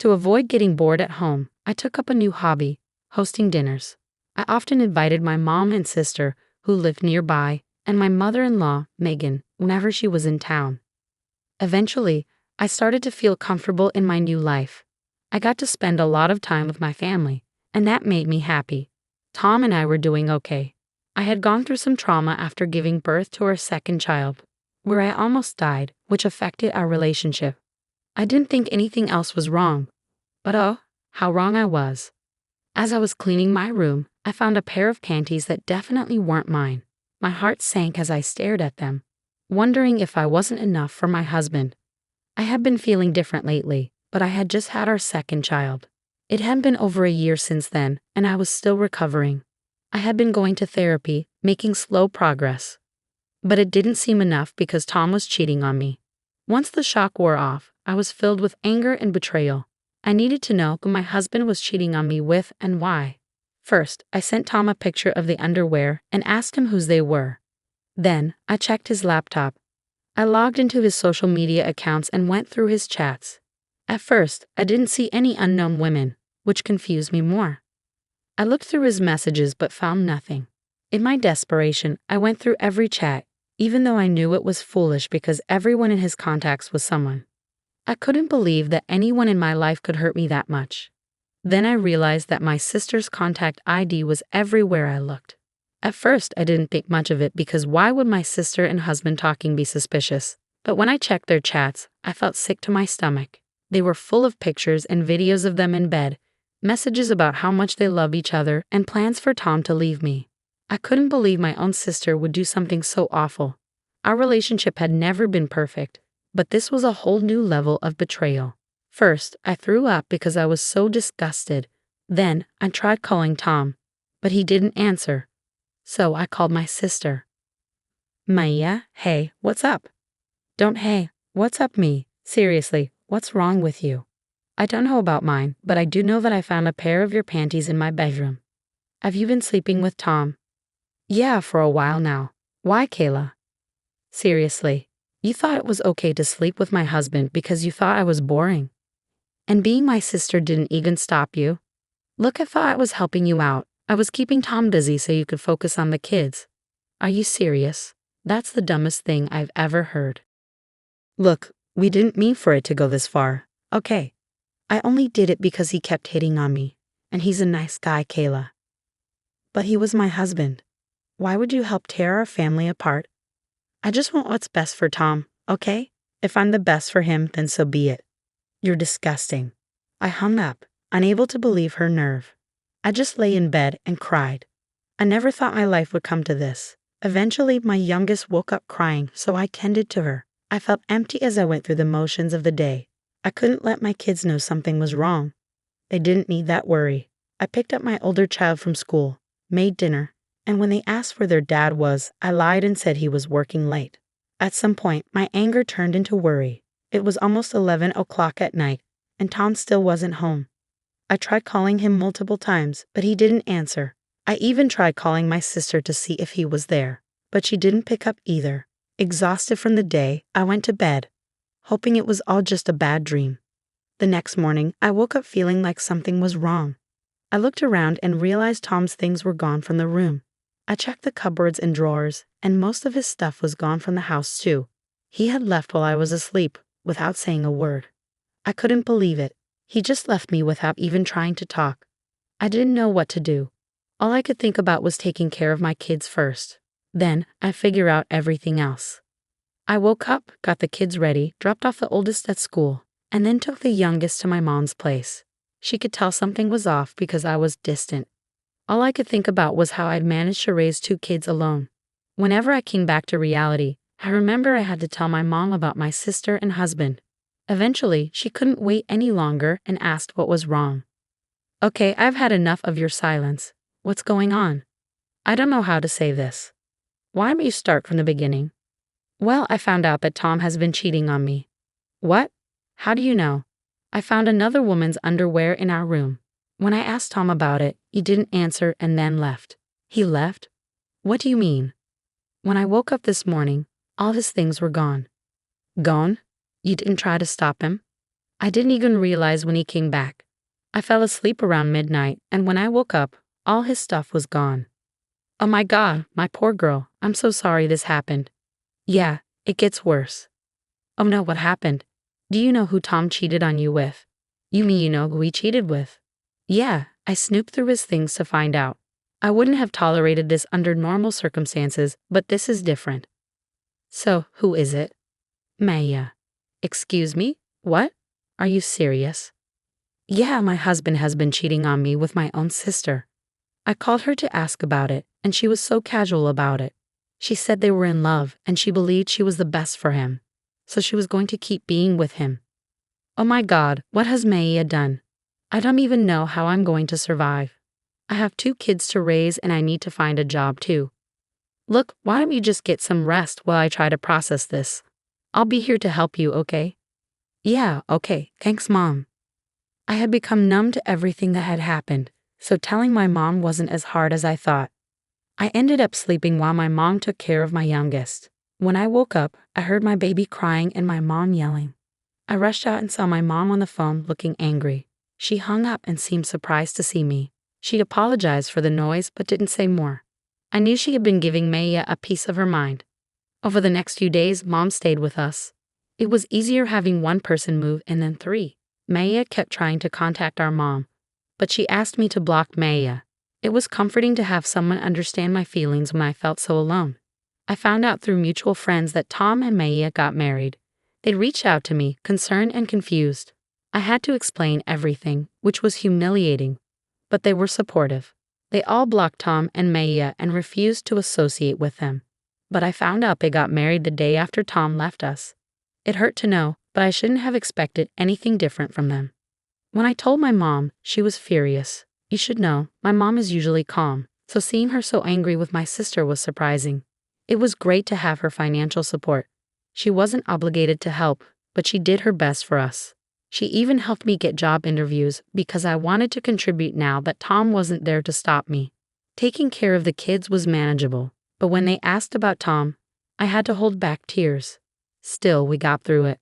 To avoid getting bored at home, I took up a new hobby, hosting dinners. I often invited my mom and sister, who lived nearby, and my mother-in-law, Megan, whenever she was in town. Eventually, I started to feel comfortable in my new life. I got to spend a lot of time with my family, and that made me happy. Tom and I were doing okay. I had gone through some trauma after giving birth to our second child, where I almost died, which affected our relationship. I didn't think anything else was wrong, but oh, how wrong I was. As I was cleaning my room, I found a pair of panties that definitely weren't mine. My heart sank as I stared at them, wondering if I wasn't enough for my husband. I had been feeling different lately, but I had just had our second child. It had been over a year since then, and I was still recovering. I had been going to therapy, making slow progress. But it didn't seem enough because Tom was cheating on me. Once the shock wore off, I was filled with anger and betrayal. I needed to know who my husband was cheating on me with and why. First, I sent Tom a picture of the underwear and asked him whose they were. Then, I checked his laptop. I logged into his social media accounts and went through his chats. At first, I didn't see any unknown women, which confused me more. I looked through his messages but found nothing. In my desperation, I went through every chat, even though I knew it was foolish because everyone in his contacts was someone. I couldn't believe that anyone in my life could hurt me that much. Then I realized that my sister's contact ID was everywhere I looked. At first, I didn't think much of it because why would my sister and husband talking be suspicious? But when I checked their chats, I felt sick to my stomach. They were full of pictures and videos of them in bed, messages about how much they love each other, and plans for Tom to leave me. I couldn't believe my own sister would do something so awful. Our relationship had never been perfect, but this was a whole new level of betrayal. First, I threw up because I was so disgusted. Then, I tried calling Tom, but he didn't answer. So I called my sister. Maya, hey, what's up? Don't hey, what's up me? Seriously, what's wrong with you? I don't know about mine, but I do know that I found a pair of your panties in my bedroom. Have you been sleeping with Tom? Yeah, for a while now. Why, Kayla? Seriously, you thought it was okay to sleep with my husband because you thought I was boring. And being my sister didn't even stop you. Look, I thought I was helping you out. I was keeping Tom busy so you could focus on the kids. Are you serious? That's the dumbest thing I've ever heard. Look, we didn't mean for it to go this far, okay? I only did it because he kept hitting on me, and he's a nice guy, Kayla. But he was my husband. Why would you help tear our family apart? I just want what's best for Tom, okay? If I'm the best for him, then so be it. You're disgusting. I hung up, unable to believe her nerve. I just lay in bed and cried. I never thought my life would come to this. Eventually, my youngest woke up crying, so I tended to her. I felt empty as I went through the motions of the day. I couldn't let my kids know something was wrong. They didn't need that worry. I picked up my older child from school, made dinner, and when they asked where their dad was, I lied and said he was working late. At some point, my anger turned into worry. It was almost 11 o'clock at night, and Tom still wasn't home. I tried calling him multiple times, but he didn't answer. I even tried calling my sister to see if he was there, but she didn't pick up either. Exhausted from the day, I went to bed, hoping it was all just a bad dream. The next morning, I woke up feeling like something was wrong. I looked around and realized Tom's things were gone from the room. I checked the cupboards and drawers, and most of his stuff was gone from the house too. He had left while I was asleep, without saying a word. I couldn't believe it. He just left me without even trying to talk. I didn't know what to do. All I could think about was taking care of my kids first. Then, I'd figure out everything else. I woke up, got the kids ready, dropped off the oldest at school, and then took the youngest to my mom's place. She could tell something was off because I was distant. All I could think about was how I'd managed to raise 2 kids alone. Whenever I came back to reality, I remember I had to tell my mom about my sister and husband. Eventually, she couldn't wait any longer and asked what was wrong. Okay, I've had enough of your silence. What's going on? I don't know how to say this. Why don't you start from the beginning? Well, I found out that Tom has been cheating on me. What? How do you know? I found another woman's underwear in our room. When I asked Tom about it, he didn't answer and then left. He left? What do you mean? When I woke up this morning, all his things were gone. Gone? You didn't try to stop him? I didn't even realize when he came back. I fell asleep around midnight, and when I woke up, all his stuff was gone. Oh my God, my poor girl, I'm so sorry this happened. Yeah, it gets worse. Oh no, what happened? Do you know who Tom cheated on you with? You mean you know who he cheated with? Yeah, I snooped through his things to find out. I wouldn't have tolerated this under normal circumstances, but this is different. So, who is it? Maya. Excuse me? What? Are you serious? Yeah, my husband has been cheating on me with my own sister. I called her to ask about it, and she was so casual about it. She said they were in love, and she believed she was the best for him, so she was going to keep being with him. Oh my God, what has Maya done? I don't even know how I'm going to survive. I have 2 kids to raise and I need to find a job too. Look, why don't you just get some rest while I try to process this? I'll be here to help you, okay? Yeah, okay, thanks Mom. I had become numb to everything that had happened, so telling my mom wasn't as hard as I thought. I ended up sleeping while my mom took care of my youngest. When I woke up, I heard my baby crying and my mom yelling. I rushed out and saw my mom on the phone looking angry. She hung up and seemed surprised to see me. She apologized for the noise but didn't say more. I knew she had been giving Maya a piece of her mind. Over the next few days, Mom stayed with us. It was easier having one person move and then 3. Maya kept trying to contact our mom, but she asked me to block Maya. It was comforting to have someone understand my feelings when I felt so alone. I found out through mutual friends that Tom and Maya got married. They reached out to me, concerned and confused. I had to explain everything, which was humiliating, but they were supportive. They all blocked Tom and Maya and refused to associate with them. But I found out they got married the day after Tom left us. It hurt to know, but I shouldn't have expected anything different from them. When I told my mom, she was furious. You should know, my mom is usually calm, so seeing her so angry with my sister was surprising. It was great to have her financial support. She wasn't obligated to help, but she did her best for us. She even helped me get job interviews because I wanted to contribute now that Tom wasn't there to stop me. Taking care of the kids was manageable, but when they asked about Tom, I had to hold back tears. Still, we got through it.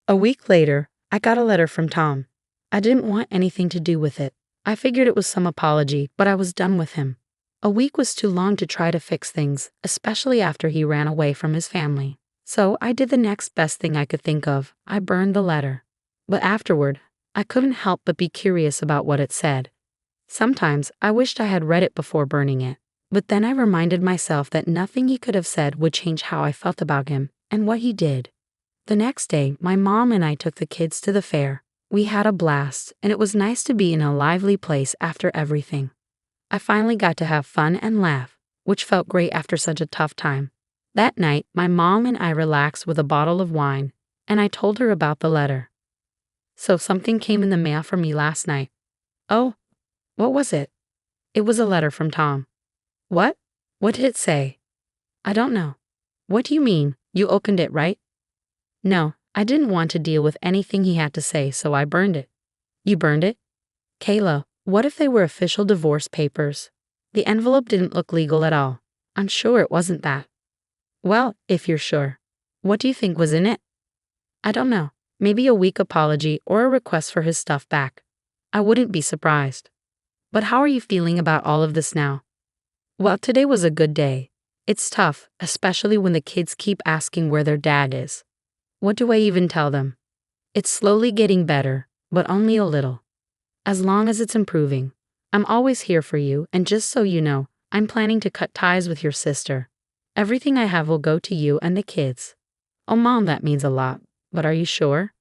A week later, I got a letter from Tom. I didn't want anything to do with it. I figured it was some apology, but I was done with him. A week was too long to try to fix things, especially after he ran away from his family. So I did the next best thing I could think of. I burned the letter. But afterward, I couldn't help but be curious about what it said. Sometimes I wished I had read it before burning it, but then I reminded myself that nothing he could have said would change how I felt about him and what he did. The next day, my mom and I took the kids to the fair. We had a blast, and it was nice to be in a lively place after everything. I finally got to have fun and laugh, which felt great after such a tough time. That night, my mom and I relaxed with a bottle of wine, and I told her about the letter. So something came in the mail for me last night. Oh, what was it? It was a letter from Tom. What? What did it say? I don't know. What do you mean? You opened it, right? No, I didn't want to deal with anything he had to say, so I burned it. You burned it? Kayla, what if they were official divorce papers? The envelope didn't look legal at all. I'm sure it wasn't that. Well, if you're sure. What do you think was in it? I don't know. Maybe a weak apology or a request for his stuff back. I wouldn't be surprised. But how are you feeling about all of this now? Well, today was a good day. It's tough, especially when the kids keep asking where their dad is. What do I even tell them? It's slowly getting better, but only a little. As long as it's improving, I'm always here for you, and just so you know, I'm planning to cut ties with your sister. Everything I have will go to you and the kids. Oh, Mom, that means a lot, but are you sure?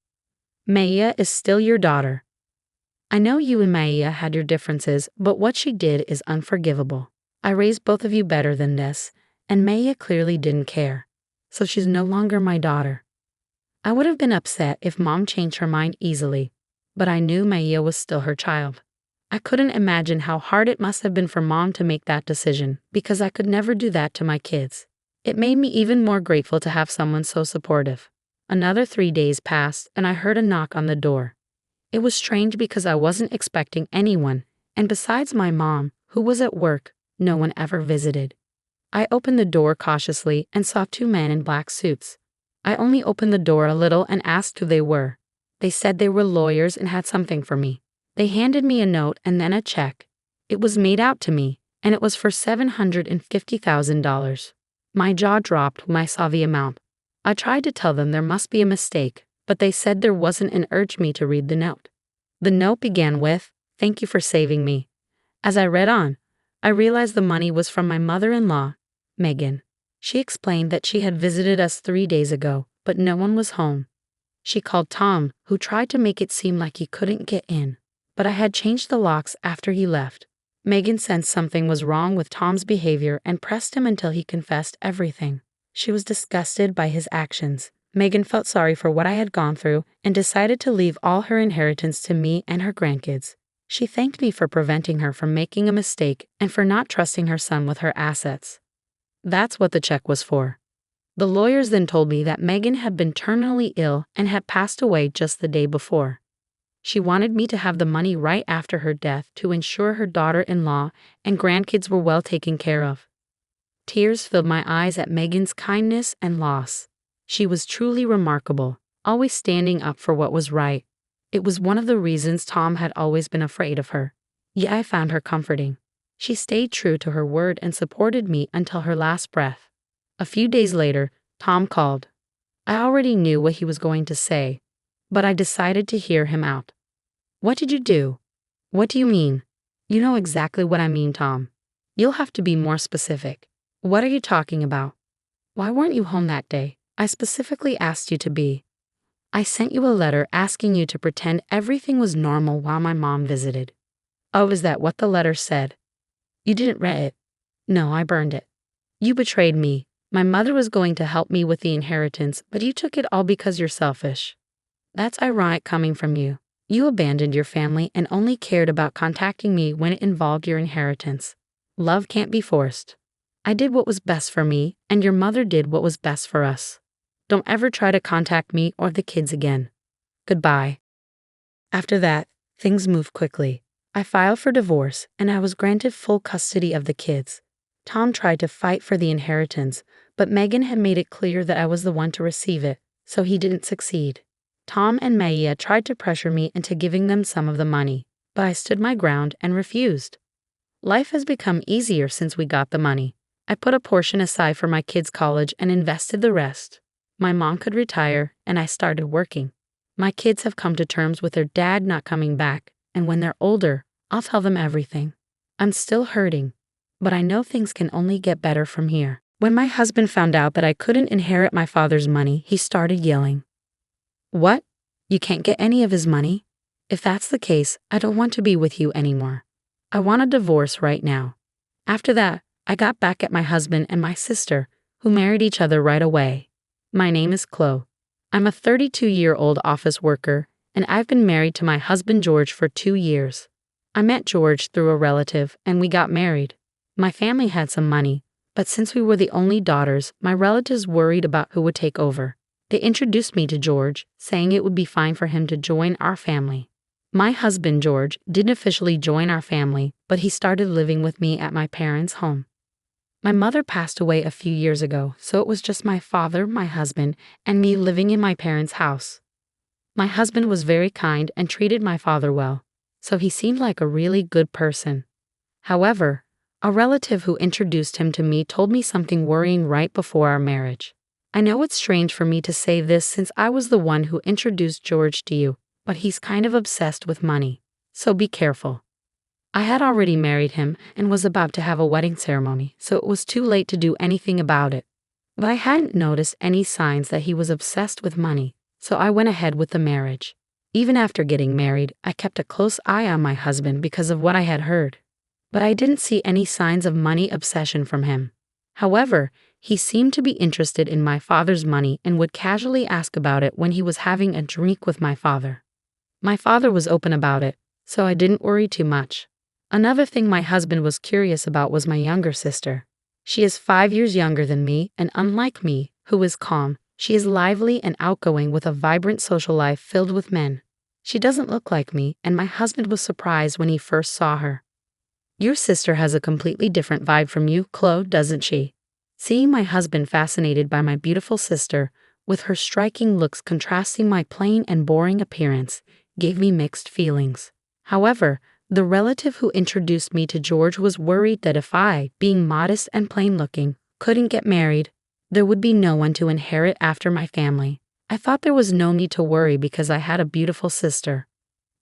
Maya is still your daughter. I know you and Maya had your differences, but what she did is unforgivable. I raised both of you better than this, and Maya clearly didn't care. So she's no longer my daughter. I would have been upset if Mom changed her mind easily, but I knew Maya was still her child. I couldn't imagine how hard it must have been for Mom to make that decision, because I could never do that to my kids. It made me even more grateful to have someone so supportive. Another 3 days passed, and I heard a knock on the door. It was strange because I wasn't expecting anyone, and besides my mom, who was at work, no one ever visited. I opened the door cautiously and saw 2 men in black suits. I only opened the door a little and asked who they were. They said they were lawyers and had something for me. They handed me a note and then a check. It was made out to me, and it was for $750,000. My jaw dropped when I saw the amount. I tried to tell them there must be a mistake, but they said there wasn't and urged me to read the note. The note began with, "Thank you for saving me." As I read on, I realized the money was from my mother-in-law, Megan. She explained that she had visited us 3 days ago, but no one was home. She called Tom, who tried to make it seem like he couldn't get in, but I had changed the locks after he left. Megan sensed something was wrong with Tom's behavior and pressed him until he confessed everything. She was disgusted by his actions. Megan felt sorry for what I had gone through and decided to leave all her inheritance to me and her grandkids. She thanked me for preventing her from making a mistake and for not trusting her son with her assets. That's what the check was for. The lawyers then told me that Megan had been terminally ill and had passed away just the day before. She wanted me to have the money right after her death to ensure her daughter-in-law and grandkids were well taken care of. Tears filled my eyes at Megan's kindness and loss. She was truly remarkable, always standing up for what was right. It was one of the reasons Tom had always been afraid of her. Yet I found her comforting. She stayed true to her word and supported me until her last breath. A few days later, Tom called. I already knew what he was going to say, but I decided to hear him out. "What did you do?" "What do you mean?" "You know exactly what I mean, Tom. You'll have to be more specific." "What are you talking about?" "Why weren't you home that day? I specifically asked you to be. I sent you a letter asking you to pretend everything was normal while my mom visited." "Oh, is that what the letter said?" "You didn't read it." "No, I burned it." "You betrayed me. My mother was going to help me with the inheritance, but you took it all because you're selfish." "That's ironic coming from you. You abandoned your family and only cared about contacting me when it involved your inheritance. Love can't be forced. I did what was best for me, and your mother did what was best for us. Don't ever try to contact me or the kids again. Goodbye." After that, things moved quickly. I filed for divorce, and I was granted full custody of the kids. Tom tried to fight for the inheritance, but Megan had made it clear that I was the one to receive it, so he didn't succeed. Tom and Maya tried to pressure me into giving them some of the money, but I stood my ground and refused. Life has become easier since we got the money. I put a portion aside for my kids' college and invested the rest. My mom could retire, and I started working. My kids have come to terms with their dad not coming back, and when they're older, I'll tell them everything. I'm still hurting, but I know things can only get better from here. When my husband found out that I couldn't inherit my father's money, he started yelling. "What? You can't get any of his money? If that's the case, I don't want to be with you anymore. I want a divorce right now." After that, I got back at my husband and my sister, who married each other right away. My name is Chloe. I'm a 32-year-old office worker, and I've been married to my husband George for 2 years. I met George through a relative, and we got married. My family had some money, but since we were the only daughters, my relatives worried about who would take over. They introduced me to George, saying it would be fine for him to join our family. My husband, George, didn't officially join our family, but he started living with me at my parents' home. My mother passed away a few years ago, so it was just my father, my husband, and me living in my parents' house. My husband was very kind and treated my father well, so he seemed like a really good person. However, a relative who introduced him to me told me something worrying right before our marriage. I know it's strange for me to say this since I was the one who introduced George to you, but he's kind of obsessed with money, so be careful. I had already married him and was about to have a wedding ceremony, so it was too late to do anything about it. But I hadn't noticed any signs that he was obsessed with money, so I went ahead with the marriage. Even after getting married, I kept a close eye on my husband because of what I had heard. But I didn't see any signs of money obsession from him. However, he seemed to be interested in my father's money and would casually ask about it when he was having a drink with my father. My father was open about it, so I didn't worry too much. Another thing my husband was curious about was my younger sister. She is 5 years younger than me, and unlike me, who is calm, she is lively and outgoing with a vibrant social life filled with men. She doesn't look like me, and my husband was surprised when he first saw her. "Your sister has a completely different vibe from you, Chloe, doesn't she?" Seeing my husband fascinated by my beautiful sister, with her striking looks contrasting my plain and boring appearance, gave me mixed feelings. However, the relative who introduced me to George was worried that if I, being modest and plain-looking, couldn't get married, there would be no one to inherit after my family. I thought there was no need to worry because I had a beautiful sister.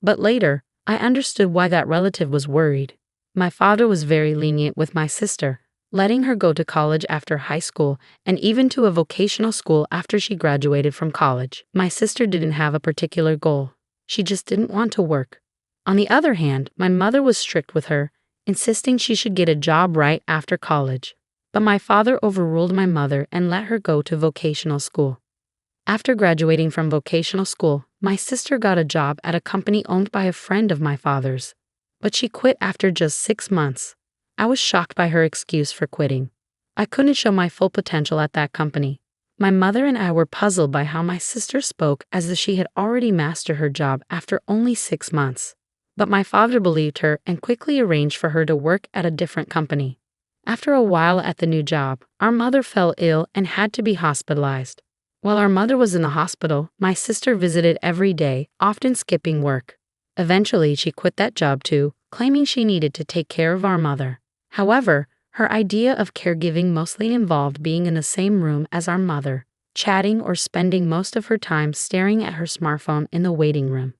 But later, I understood why that relative was worried. My father was very lenient with my sister, letting her go to college after high school and even to a vocational school after she graduated from college. My sister didn't have a particular goal. She just didn't want to work. On the other hand, my mother was strict with her, insisting she should get a job right after college. But my father overruled my mother and let her go to vocational school. After graduating from vocational school, my sister got a job at a company owned by a friend of my father's. But she quit after just 6 months. I was shocked by her excuse for quitting. I couldn't show my full potential at that company. My mother and I were puzzled by how my sister spoke as if she had already mastered her job after only 6 months. But my father believed her and quickly arranged for her to work at a different company. After a while at the new job, our mother fell ill and had to be hospitalized. While our mother was in the hospital, my sister visited every day, often skipping work. Eventually, she quit that job too, claiming she needed to take care of our mother. However, her idea of caregiving mostly involved being in the same room as our mother, chatting or spending most of her time staring at her smartphone in the waiting room.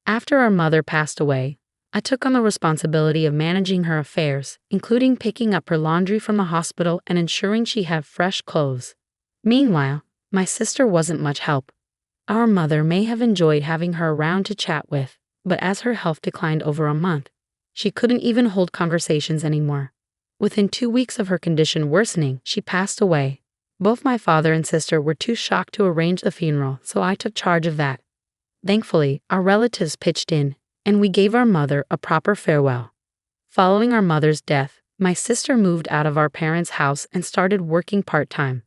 After our mother passed away, I took on the responsibility of managing her affairs, including picking up her laundry from the hospital and ensuring she had fresh clothes. Meanwhile, my sister wasn't much help. Our mother may have enjoyed having her around to chat with, but as her health declined over a month, she couldn't even hold conversations anymore. Within 2 weeks of her condition worsening, she passed away. Both my father and sister were too shocked to arrange the funeral, so I took charge of that. Thankfully, our relatives pitched in, and we gave our mother a proper farewell. Following our mother's death, my sister moved out of our parents' house and started working part-time.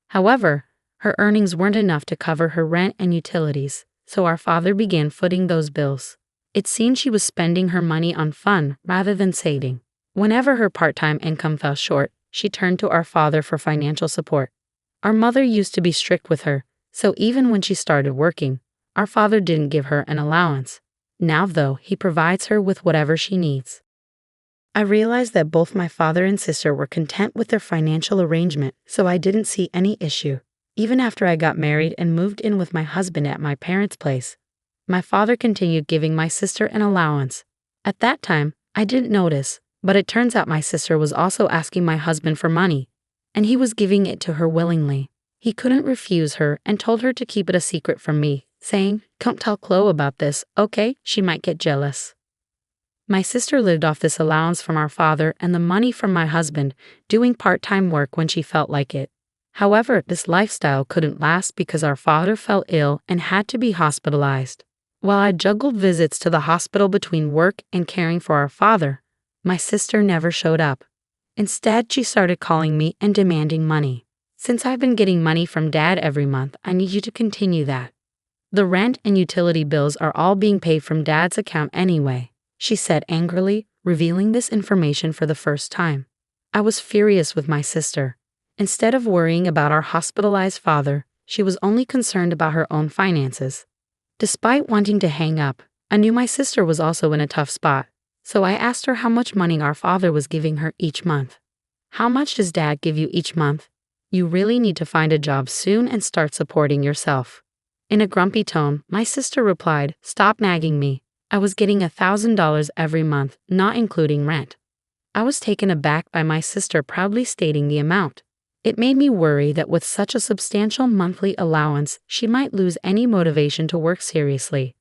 However, her earnings weren't enough to cover her rent and utilities, so our father began footing those bills. It seemed she was spending her money on fun rather than saving. Whenever her part-time income fell short, she turned to our father for financial support. Our mother used to be strict with her, so even when she started working, our father didn't give her an allowance. Now, though, he provides her with whatever she needs. I realized that both my father and sister were content with their financial arrangement, so I didn't see any issue. Even after I got married and moved in with my husband at my parents' place, my father continued giving my sister an allowance. At that time, I didn't notice, but it turns out my sister was also asking my husband for money, and he was giving it to her willingly. He couldn't refuse her and told her to keep it a secret from me, saying, "Don't tell Chloe about this, okay? She might get jealous." My sister lived off this allowance from our father and the money from my husband, doing part-time work when she felt like it. However, this lifestyle couldn't last because our father fell ill and had to be hospitalized. While I juggled visits to the hospital between work and caring for our father, my sister never showed up. Instead, she started calling me and demanding money. "Since I've been getting money from Dad every month, I need you to continue that. The rent and utility bills are all being paid from Dad's account anyway," she said angrily, revealing this information for the first time. I was furious with my sister. Instead of worrying about our hospitalized father, she was only concerned about her own finances. Despite wanting to hang up, I knew my sister was also in a tough spot, so I asked her how much money our father was giving her each month. "How much does Dad give you each month? You really need to find a job soon and start supporting yourself." In a grumpy tone, my sister replied, "Stop nagging me. I was getting $1,000 every month, not including rent. I was taken aback by my sister proudly stating the amount. It made me worry that with such a substantial monthly allowance, she might lose any motivation to work seriously.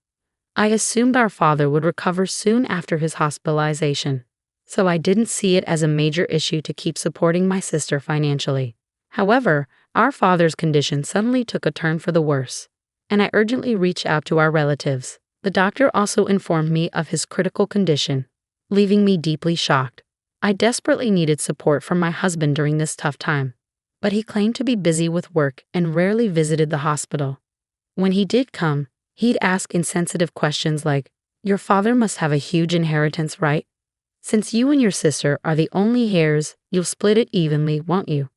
I assumed our father would recover soon after his hospitalization, so I didn't see it as a major issue to keep supporting my sister financially. However, our father's condition suddenly took a turn for the worse, and I urgently reached out to our relatives. The doctor also informed me of his critical condition, leaving me deeply shocked. I desperately needed support from my husband during this tough time, but he claimed to be busy with work and rarely visited the hospital. When he did come, he'd ask insensitive questions like, "Your father must have a huge inheritance, right? Since you and your sister are the only heirs, you'll split it evenly, won't you?"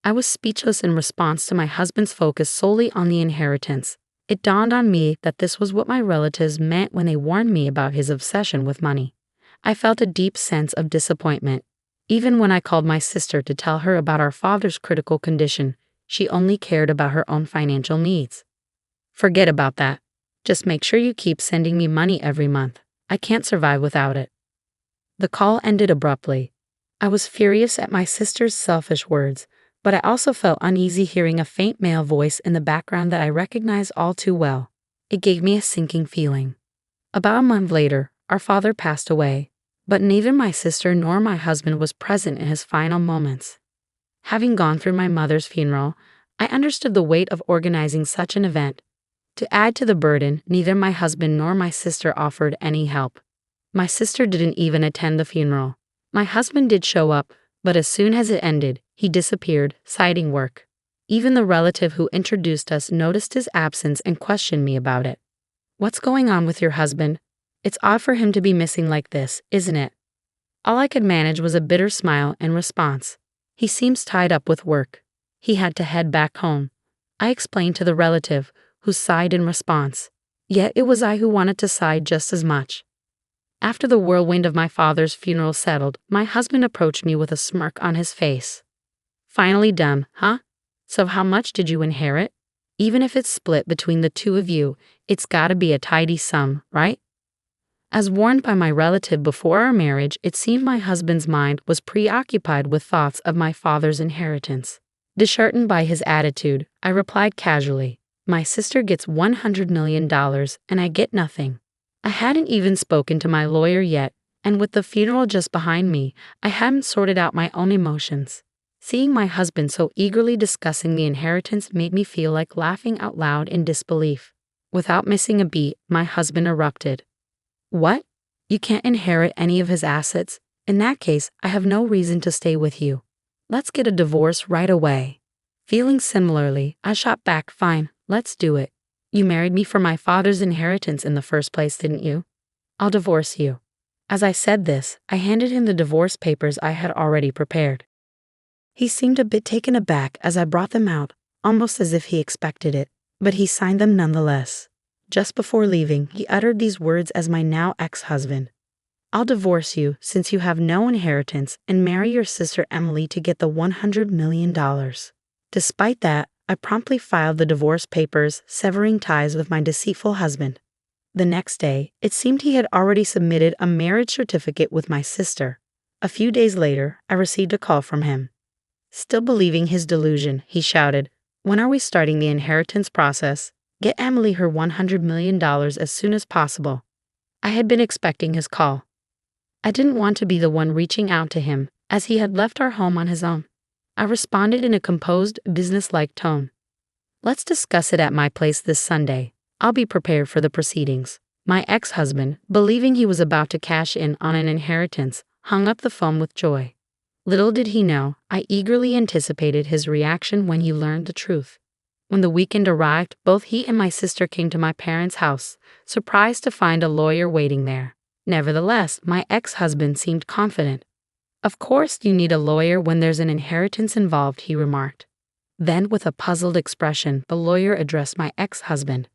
I was speechless in response to my husband's focus solely on the inheritance. It dawned on me that this was what my relatives meant when they warned me about his obsession with money. I felt a deep sense of disappointment. Even when I called my sister to tell her about our father's critical condition, she only cared about her own financial needs. "Forget about that. Just make sure you keep sending me money every month. I can't survive without it." The call ended abruptly. I was furious at my sister's selfish words, but I also felt uneasy hearing a faint male voice in the background that I recognized all too well. It gave me a sinking feeling. About a month later, our father passed away, but neither my sister nor my husband was present in his final moments. Having gone through my mother's funeral, I understood the weight of organizing such an event. To add to the burden, neither my husband nor my sister offered any help. My sister didn't even attend the funeral. My husband did show up, but as soon as it ended, he disappeared, citing work. Even the relative who introduced us noticed his absence and questioned me about it. "What's going on with your husband? It's odd for him to be missing like this, isn't it?" All I could manage was a bitter smile in response. "He seems tied up with work. He had to head back home," I explained to the relative, who sighed in response. Yet it was I who wanted to sigh just as much. After the whirlwind of my father's funeral settled, my husband approached me with a smirk on his face. "Finally done, huh? So how much did you inherit? Even if it's split between the two of you, it's gotta be a tidy sum, right?" As warned by my relative before our marriage, it seemed my husband's mind was preoccupied with thoughts of my father's inheritance. Disheartened by his attitude, I replied casually, "My sister gets $100 million and I get nothing." I hadn't even spoken to my lawyer yet, and with the funeral just behind me, I hadn't sorted out my own emotions. Seeing my husband so eagerly discussing the inheritance made me feel like laughing out loud in disbelief. Without missing a beat, my husband erupted. "What? You can't inherit any of his assets? In that case, I have no reason to stay with you. Let's get a divorce right away." Feeling similarly, I shot back, "Fine, let's do it. You married me for my father's inheritance in the first place, didn't you? I'll divorce you." As I said this, I handed him the divorce papers I had already prepared. He seemed a bit taken aback as I brought them out, almost as if he expected it, but he signed them nonetheless. Just before leaving, he uttered these words as my now ex-husband. "I'll divorce you since you have no inheritance and marry your sister Emily to get the $100 million. Despite that, I promptly filed the divorce papers, severing ties with my deceitful husband. The next day, it seemed he had already submitted a marriage certificate with my sister. A few days later, I received a call from him. Still believing his delusion, he shouted, "When are we starting the inheritance process? Get Emily her $100 million as soon as possible." I had been expecting his call. I didn't want to be the one reaching out to him, as he had left our home on his own. I responded in a composed, business-like tone. "Let's discuss it at my place this Sunday. I'll be prepared for the proceedings." My ex-husband, believing he was about to cash in on an inheritance, hung up the phone with joy. Little did he know, I eagerly anticipated his reaction when he learned the truth. When the weekend arrived, both he and my sister came to my parents' house, surprised to find a lawyer waiting there. Nevertheless, my ex-husband seemed confident. "Of course you need a lawyer when there's an inheritance involved," he remarked. Then, with a puzzled expression, the lawyer addressed my ex-husband.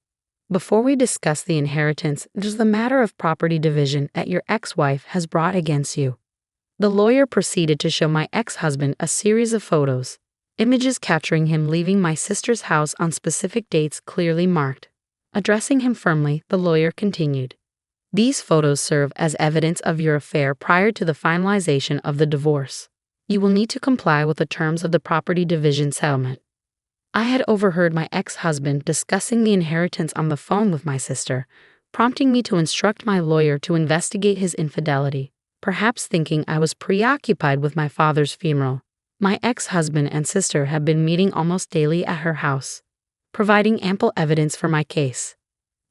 "Before we discuss the inheritance, there's the matter of property division that your ex-wife has brought against you." The lawyer proceeded to show my ex-husband a series of photos, images capturing him leaving my sister's house on specific dates clearly marked. Addressing him firmly, the lawyer continued, These photos serve as evidence of your affair prior to the finalization of the divorce. You will need to comply with the terms of the property division settlement. I had overheard my ex-husband discussing the inheritance on the phone with my sister, prompting me to instruct my lawyer to investigate his infidelity, perhaps thinking I was preoccupied with my father's funeral. My ex-husband and sister had been meeting almost daily at her house, providing ample evidence for my case.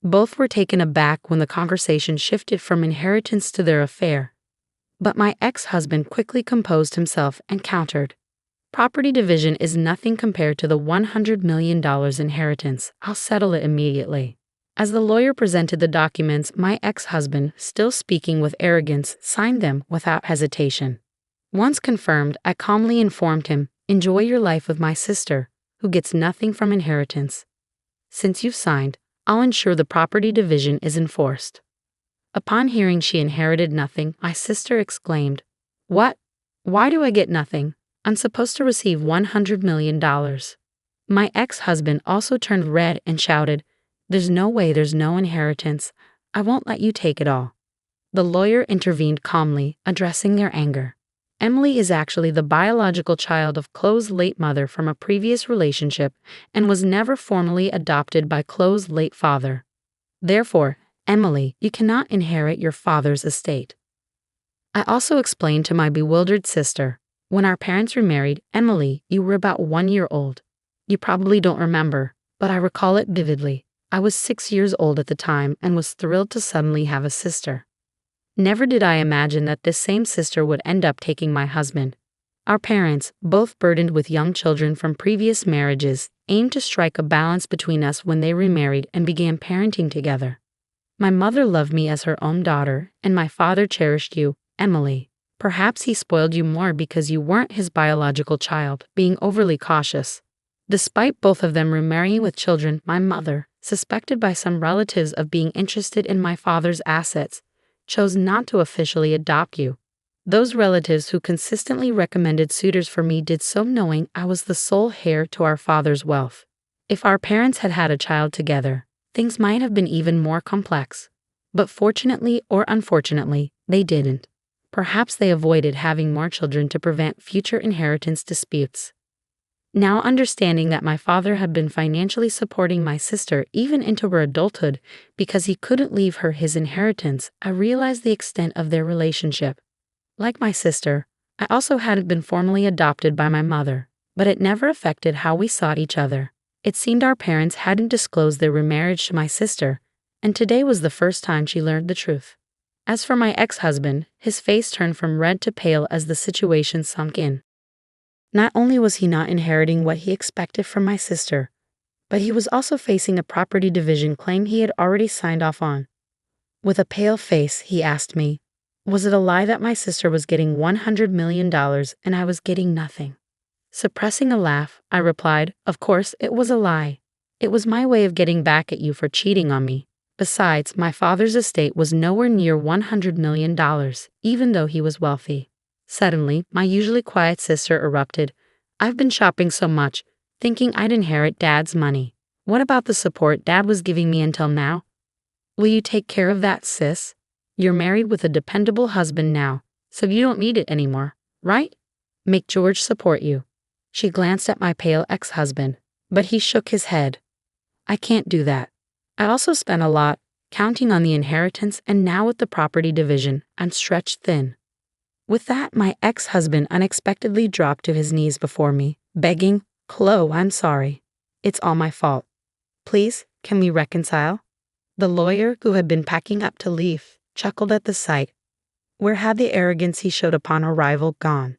Both were taken aback when the conversation shifted from inheritance to their affair. But my ex-husband quickly composed himself and countered. Property division is nothing compared to the $100 million inheritance. I'll settle it immediately. As the lawyer presented the documents, my ex-husband, still speaking with arrogance, signed them without hesitation. Once confirmed, I calmly informed him, "Enjoy your life with my sister, who gets nothing from inheritance. Since you've signed, I'll ensure the property division is enforced." Upon hearing she inherited nothing, my sister exclaimed, "What? Why do I get nothing? I'm supposed to receive $100 million. My ex-husband also turned red and shouted, "There's no way, there's no inheritance. I won't let you take it all." The lawyer intervened calmly, addressing their anger. Emily is actually the biological child of Chloe's late mother from a previous relationship and was never formally adopted by Chloe's late father. Therefore, Emily, you cannot inherit your father's estate. I also explained to my bewildered sister, "When our parents remarried, Emily, you were about 1 year old. You probably don't remember, but I recall it vividly. I was 6 years old at the time and was thrilled to suddenly have a sister. Never did I imagine that this same sister would end up taking my husband. Our parents, both burdened with young children from previous marriages, aimed to strike a balance between us when they remarried and began parenting together. My mother loved me as her own daughter, and my father cherished you, Emily. Perhaps he spoiled you more because you weren't his biological child, being overly cautious. Despite both of them remarrying with children, my mother, suspected by some relatives of being interested in my father's assets, chose not to officially adopt you. Those relatives who consistently recommended suitors for me did so knowing I was the sole heir to our father's wealth. If our parents had had a child together, things might have been even more complex. But fortunately or unfortunately, they didn't. Perhaps they avoided having more children to prevent future inheritance disputes. Now understanding that my father had been financially supporting my sister even into her adulthood because he couldn't leave her his inheritance, I realized the extent of their relationship. Like my sister, I also hadn't been formally adopted by my mother, but it never affected how we saw each other. It seemed our parents hadn't disclosed their remarriage to my sister, and today was the first time she learned the truth. As for my ex-husband, his face turned from red to pale as the situation sunk in. Not only was he not inheriting what he expected from my sister, but he was also facing a property division claim he had already signed off on. With a pale face, he asked me, was it a lie that my sister was getting $100 million and I was getting nothing? Suppressing a laugh, I replied, "Of course, it was a lie. It was my way of getting back at you for cheating on me. Besides, my father's estate was nowhere near $100 million, even though he was wealthy." Suddenly, my usually quiet sister erupted, "I've been shopping so much, thinking I'd inherit Dad's money. What about the support Dad was giving me until now? Will you take care of that, sis? You're married with a dependable husband now, so you don't need it anymore, right? Make George support you." She glanced at my pale ex-husband, but he shook his head. "I can't do that. I also spent a lot, counting on the inheritance, and now with the property division, I'm stretched thin." With that, my ex-husband unexpectedly dropped to his knees before me, begging, "Chloe, I'm sorry. It's all my fault. Please, can we reconcile?" The lawyer, who had been packing up to leave, chuckled at the sight. Where had the arrogance he showed upon arrival gone?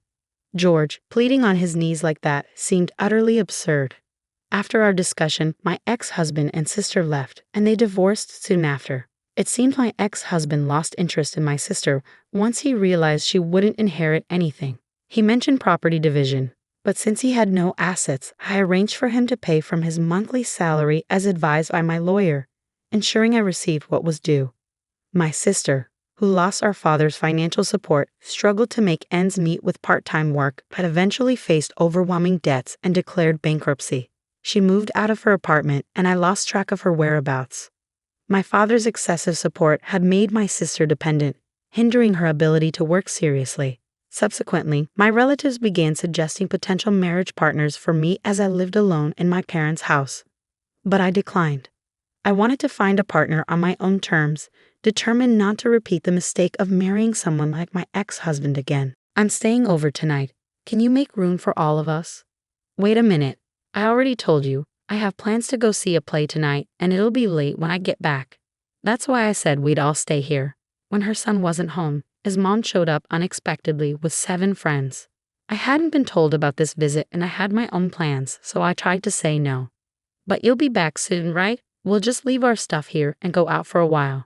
George, pleading on his knees like that, seemed utterly absurd. After our discussion, my ex-husband and sister left, and they divorced soon after. It seemed my ex-husband lost interest in my sister once he realized she wouldn't inherit anything. He mentioned property division, but since he had no assets, I arranged for him to pay from his monthly salary as advised by my lawyer, ensuring I received what was due. My sister, who lost our father's financial support, struggled to make ends meet with part-time work, but eventually faced overwhelming debts and declared bankruptcy. She moved out of her apartment, and I lost track of her whereabouts. My father's excessive support had made my sister dependent, hindering her ability to work seriously. Subsequently, my relatives began suggesting potential marriage partners for me as I lived alone in my parents' house. But I declined. I wanted to find a partner on my own terms, determined not to repeat the mistake of marrying someone like my ex-husband again. I'm staying over tonight. Can you make room for all of us? Wait a minute. I already told you, I have plans to go see a play tonight, and it'll be late when I get back. That's why I said we'd all stay here. When her son wasn't home, his mom showed up unexpectedly with 7 friends. I hadn't been told about this visit and I had my own plans, so I tried to say no. But you'll be back soon, right? We'll just leave our stuff here and go out for a while.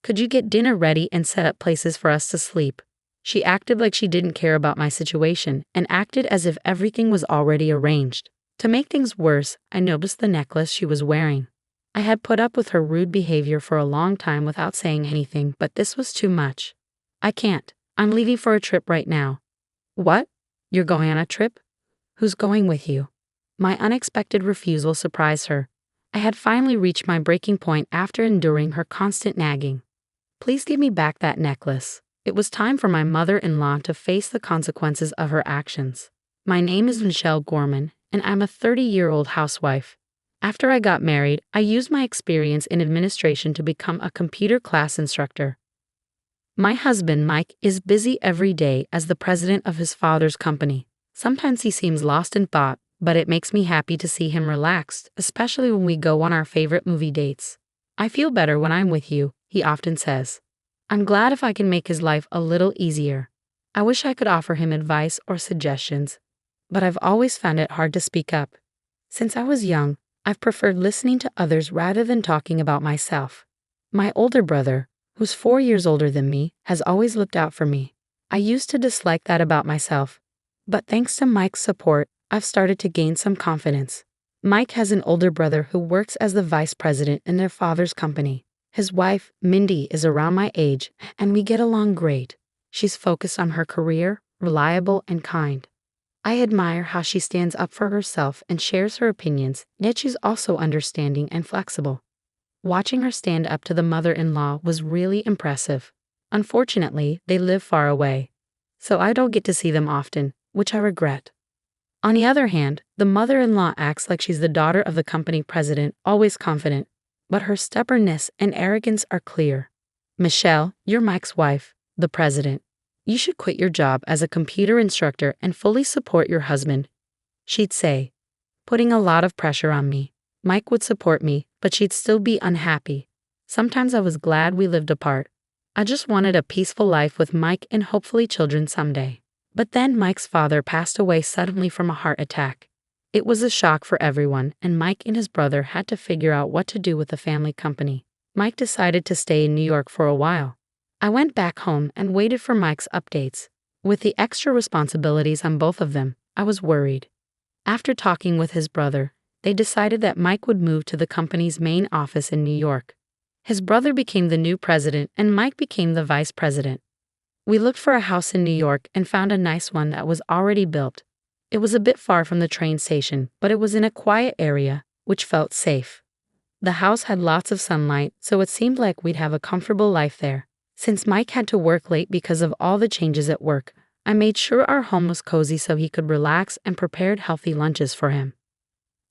Could you get dinner ready and set up places for us to sleep? She acted like she didn't care about my situation and acted as if everything was already arranged. To make things worse, I noticed the necklace she was wearing. I had put up with her rude behavior for a long time without saying anything, but this was too much. I can't. I'm leaving for a trip right now. What? You're going on a trip? Who's going with you? My unexpected refusal surprised her. I had finally reached my breaking point after enduring her constant nagging. Please give me back that necklace. It was time for my mother-in-law to face the consequences of her actions. My name is Michelle Gorman, and I'm a 30-year-old housewife. After I got married, I used my experience in administration to become a computer class instructor. My husband, Mike, is busy every day as the president of his father's company. Sometimes he seems lost in thought, but it makes me happy to see him relaxed, especially when we go on our favorite movie dates. I feel better when I'm with you, he often says. I'm glad if I can make his life a little easier. I wish I could offer him advice or suggestions, but I've always found it hard to speak up. Since I was young, I've preferred listening to others rather than talking about myself. My older brother, who's 4 years older than me, has always looked out for me. I used to dislike that about myself, but thanks to Mike's support, I've started to gain some confidence. Mike has an older brother who works as the vice president in their father's company. His wife, Mindy, is around my age, and we get along great. She's focused on her career, reliable, and kind. I admire how she stands up for herself and shares her opinions, yet she's also understanding and flexible. Watching her stand up to the mother-in-law was really impressive. Unfortunately, they live far away, so I don't get to see them often, which I regret. On the other hand, the mother-in-law acts like she's the daughter of the company president, always confident, but her stubbornness and arrogance are clear. Michelle, you're Mike's wife, the president. You should quit your job as a computer instructor and fully support your husband, she'd say, putting a lot of pressure on me. Mike would support me, but she'd still be unhappy. Sometimes I was glad we lived apart. I just wanted a peaceful life with Mike and hopefully children someday. But then Mike's father passed away suddenly from a heart attack. It was a shock for everyone, and Mike and his brother had to figure out what to do with the family company. Mike decided to stay in New York for a while. I went back home and waited for Mike's updates. With the extra responsibilities on both of them, I was worried. After talking with his brother, they decided that Mike would move to the company's main office in New York. His brother became the new president and Mike became the vice president. We looked for a house in New York and found a nice one that was already built. It was a bit far from the train station, but it was in a quiet area, which felt safe. The house had lots of sunlight, so it seemed like we'd have a comfortable life there. Since Mike had to work late because of all the changes at work, I made sure our home was cozy so he could relax and prepared healthy lunches for him.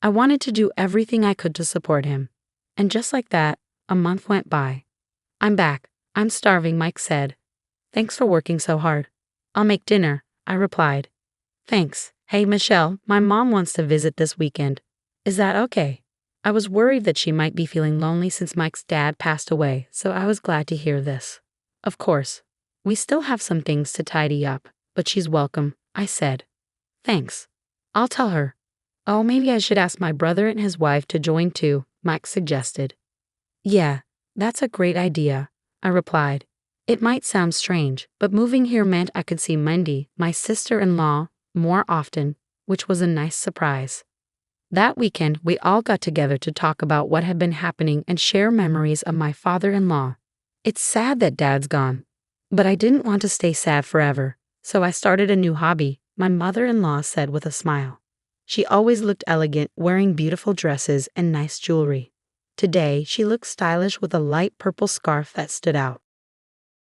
I wanted to do everything I could to support him. And just like that, a month went by. I'm back. I'm starving, Mike said. Thanks for working so hard. I'll make dinner, I replied. Thanks. Hey, Michelle, my mom wants to visit this weekend. Is that okay? I was worried that she might be feeling lonely since Mike's dad passed away, so I was glad to hear this. Of course. We still have some things to tidy up, but she's welcome, I said. Thanks. I'll tell her. Oh, maybe I should ask my brother and his wife to join too, Mike suggested. Yeah, that's a great idea, I replied. It might sound strange, but moving here meant I could see Mindy, my sister-in-law, more often, which was a nice surprise. That weekend, we all got together to talk about what had been happening and share memories of my father-in-law. It's sad that Dad's gone, but I didn't want to stay sad forever, so I started a new hobby, my mother-in-law said with a smile. She always looked elegant, wearing beautiful dresses and nice jewelry. Today, she looked stylish with a light purple scarf that stood out.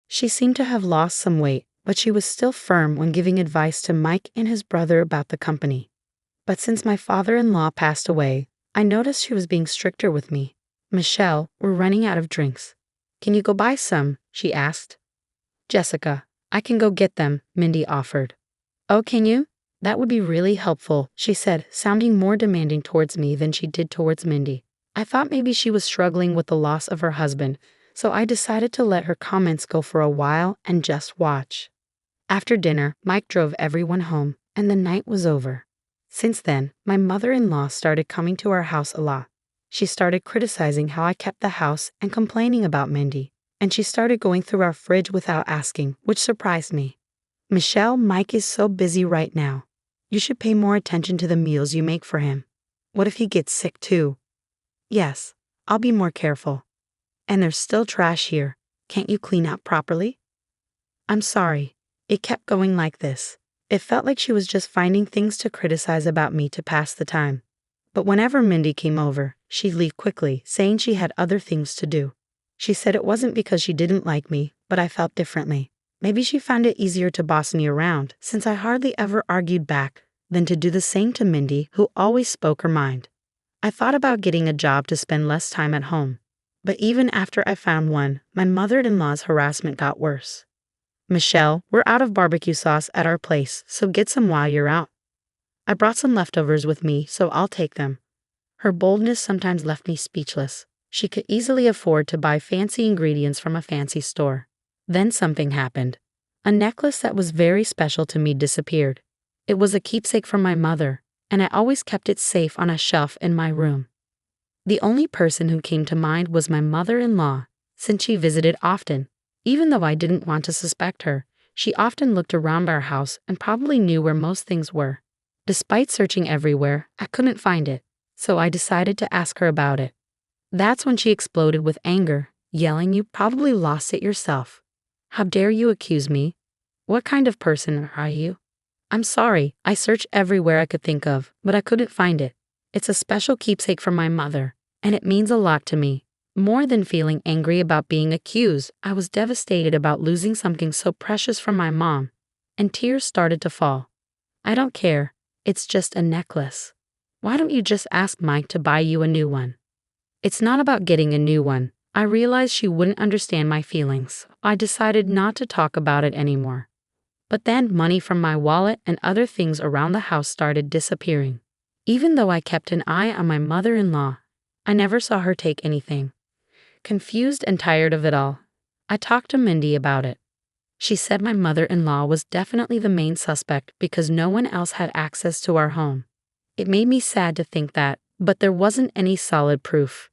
She seemed to have lost some weight, but she was still firm when giving advice to Mike and his brother about the company. But since my father-in-law passed away, I noticed she was being stricter with me. Michelle, we're running out of drinks. Can you go buy some? She asked. Jessica, I can go get them, Mindy offered. Oh, can you? That would be really helpful, she said, sounding more demanding towards me than she did towards Mindy. I thought maybe she was struggling with the loss of her husband, so I decided to let her comments go for a while and just watch. After dinner, Mike drove everyone home, and the night was over. Since then, my mother-in-law started coming to our house a lot. She started criticizing how I kept the house and complaining about Mindy, and she started going through our fridge without asking, which surprised me. Michelle, Mike is so busy right now. You should pay more attention to the meals you make for him. What if he gets sick too? Yes, I'll be more careful. And there's still trash here. Can't you clean up properly? I'm sorry. It kept going like this. It felt like she was just finding things to criticize about me to pass the time. But whenever Mindy came over, she'd leave quickly, saying she had other things to do. She said it wasn't because she didn't like me, but I felt differently. Maybe she found it easier to boss me around, since I hardly ever argued back, than to do the same to Mindy, who always spoke her mind. I thought about getting a job to spend less time at home. But even after I found one, my mother-in-law's harassment got worse. Michelle, we're out of barbecue sauce at our place, so get some while you're out. I brought some leftovers with me, so I'll take them. Her boldness sometimes left me speechless. She could easily afford to buy fancy ingredients from a fancy store. Then something happened. A necklace that was very special to me disappeared. It was a keepsake from my mother, and I always kept it safe on a shelf in my room. The only person who came to mind was my mother-in-law, since she visited often. Even though I didn't want to suspect her, she often looked around our house and probably knew where most things were. Despite searching everywhere, I couldn't find it, so I decided to ask her about it. That's when she exploded with anger, yelling, "You probably lost it yourself. How dare you accuse me? What kind of person are you? I'm sorry, I searched everywhere I could think of, but I couldn't find it. It's a special keepsake from my mother, and it means a lot to me." More than feeling angry about being accused, I was devastated about losing something so precious from my mom, and tears started to fall. I don't care, it's just a necklace. Why don't you just ask Mike to buy you a new one? It's not about getting a new one. I realized she wouldn't understand my feelings. I decided not to talk about it anymore. But then money from my wallet and other things around the house started disappearing. Even though I kept an eye on my mother-in-law, I never saw her take anything. Confused and tired of it all, I talked to Mindy about it. She said my mother-in-law was definitely the main suspect because no one else had access to our home. It made me sad to think that, but there wasn't any solid proof.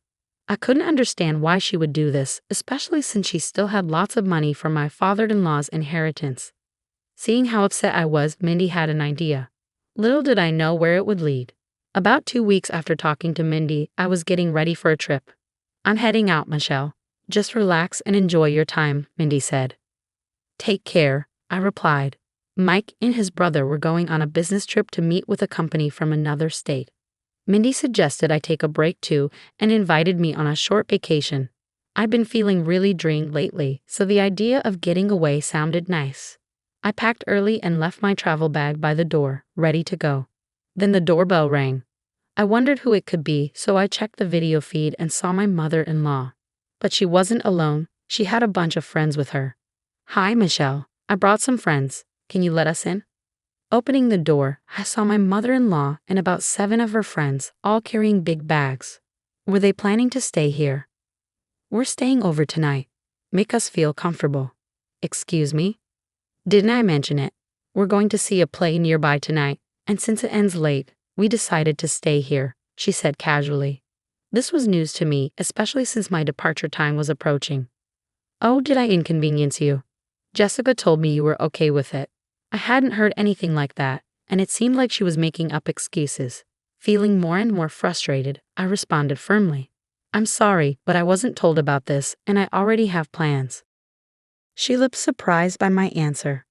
I couldn't understand why she would do this, especially since she still had lots of money from my father-in-law's inheritance. Seeing how upset I was, Mindy had an idea. Little did I know where it would lead. About 2 weeks after talking to Mindy, I was getting ready for a trip. "I'm heading out, Michelle. Just relax and enjoy your time," Mindy said. "Take care," I replied. Mike and his brother were going on a business trip to meet with a company from another state. Mindy suggested I take a break too and invited me on a short vacation. I'd been feeling really drained lately, so the idea of getting away sounded nice. I packed early and left my travel bag by the door, ready to go. Then the doorbell rang. I wondered who it could be, so I checked the video feed and saw my mother-in-law. But she wasn't alone. She had a bunch of friends with her. "Hi, Michelle. I brought some friends. Can you let us in?" Opening the door, I saw my mother-in-law and about 7 of her friends, all carrying big bags. Were they planning to stay here? "We're staying over tonight. Make us feel comfortable." "Excuse me? Didn't I mention it? We're going to see a play nearby tonight, and since it ends late, we decided to stay here," she said casually. This was news to me, especially since my departure time was approaching. "Oh, did I inconvenience you? Jessica told me you were okay with it." I hadn't heard anything like that, and it seemed like she was making up excuses. Feeling more and more frustrated, I responded firmly. "I'm sorry, but I wasn't told about this, and I already have plans." She looked surprised by my answer.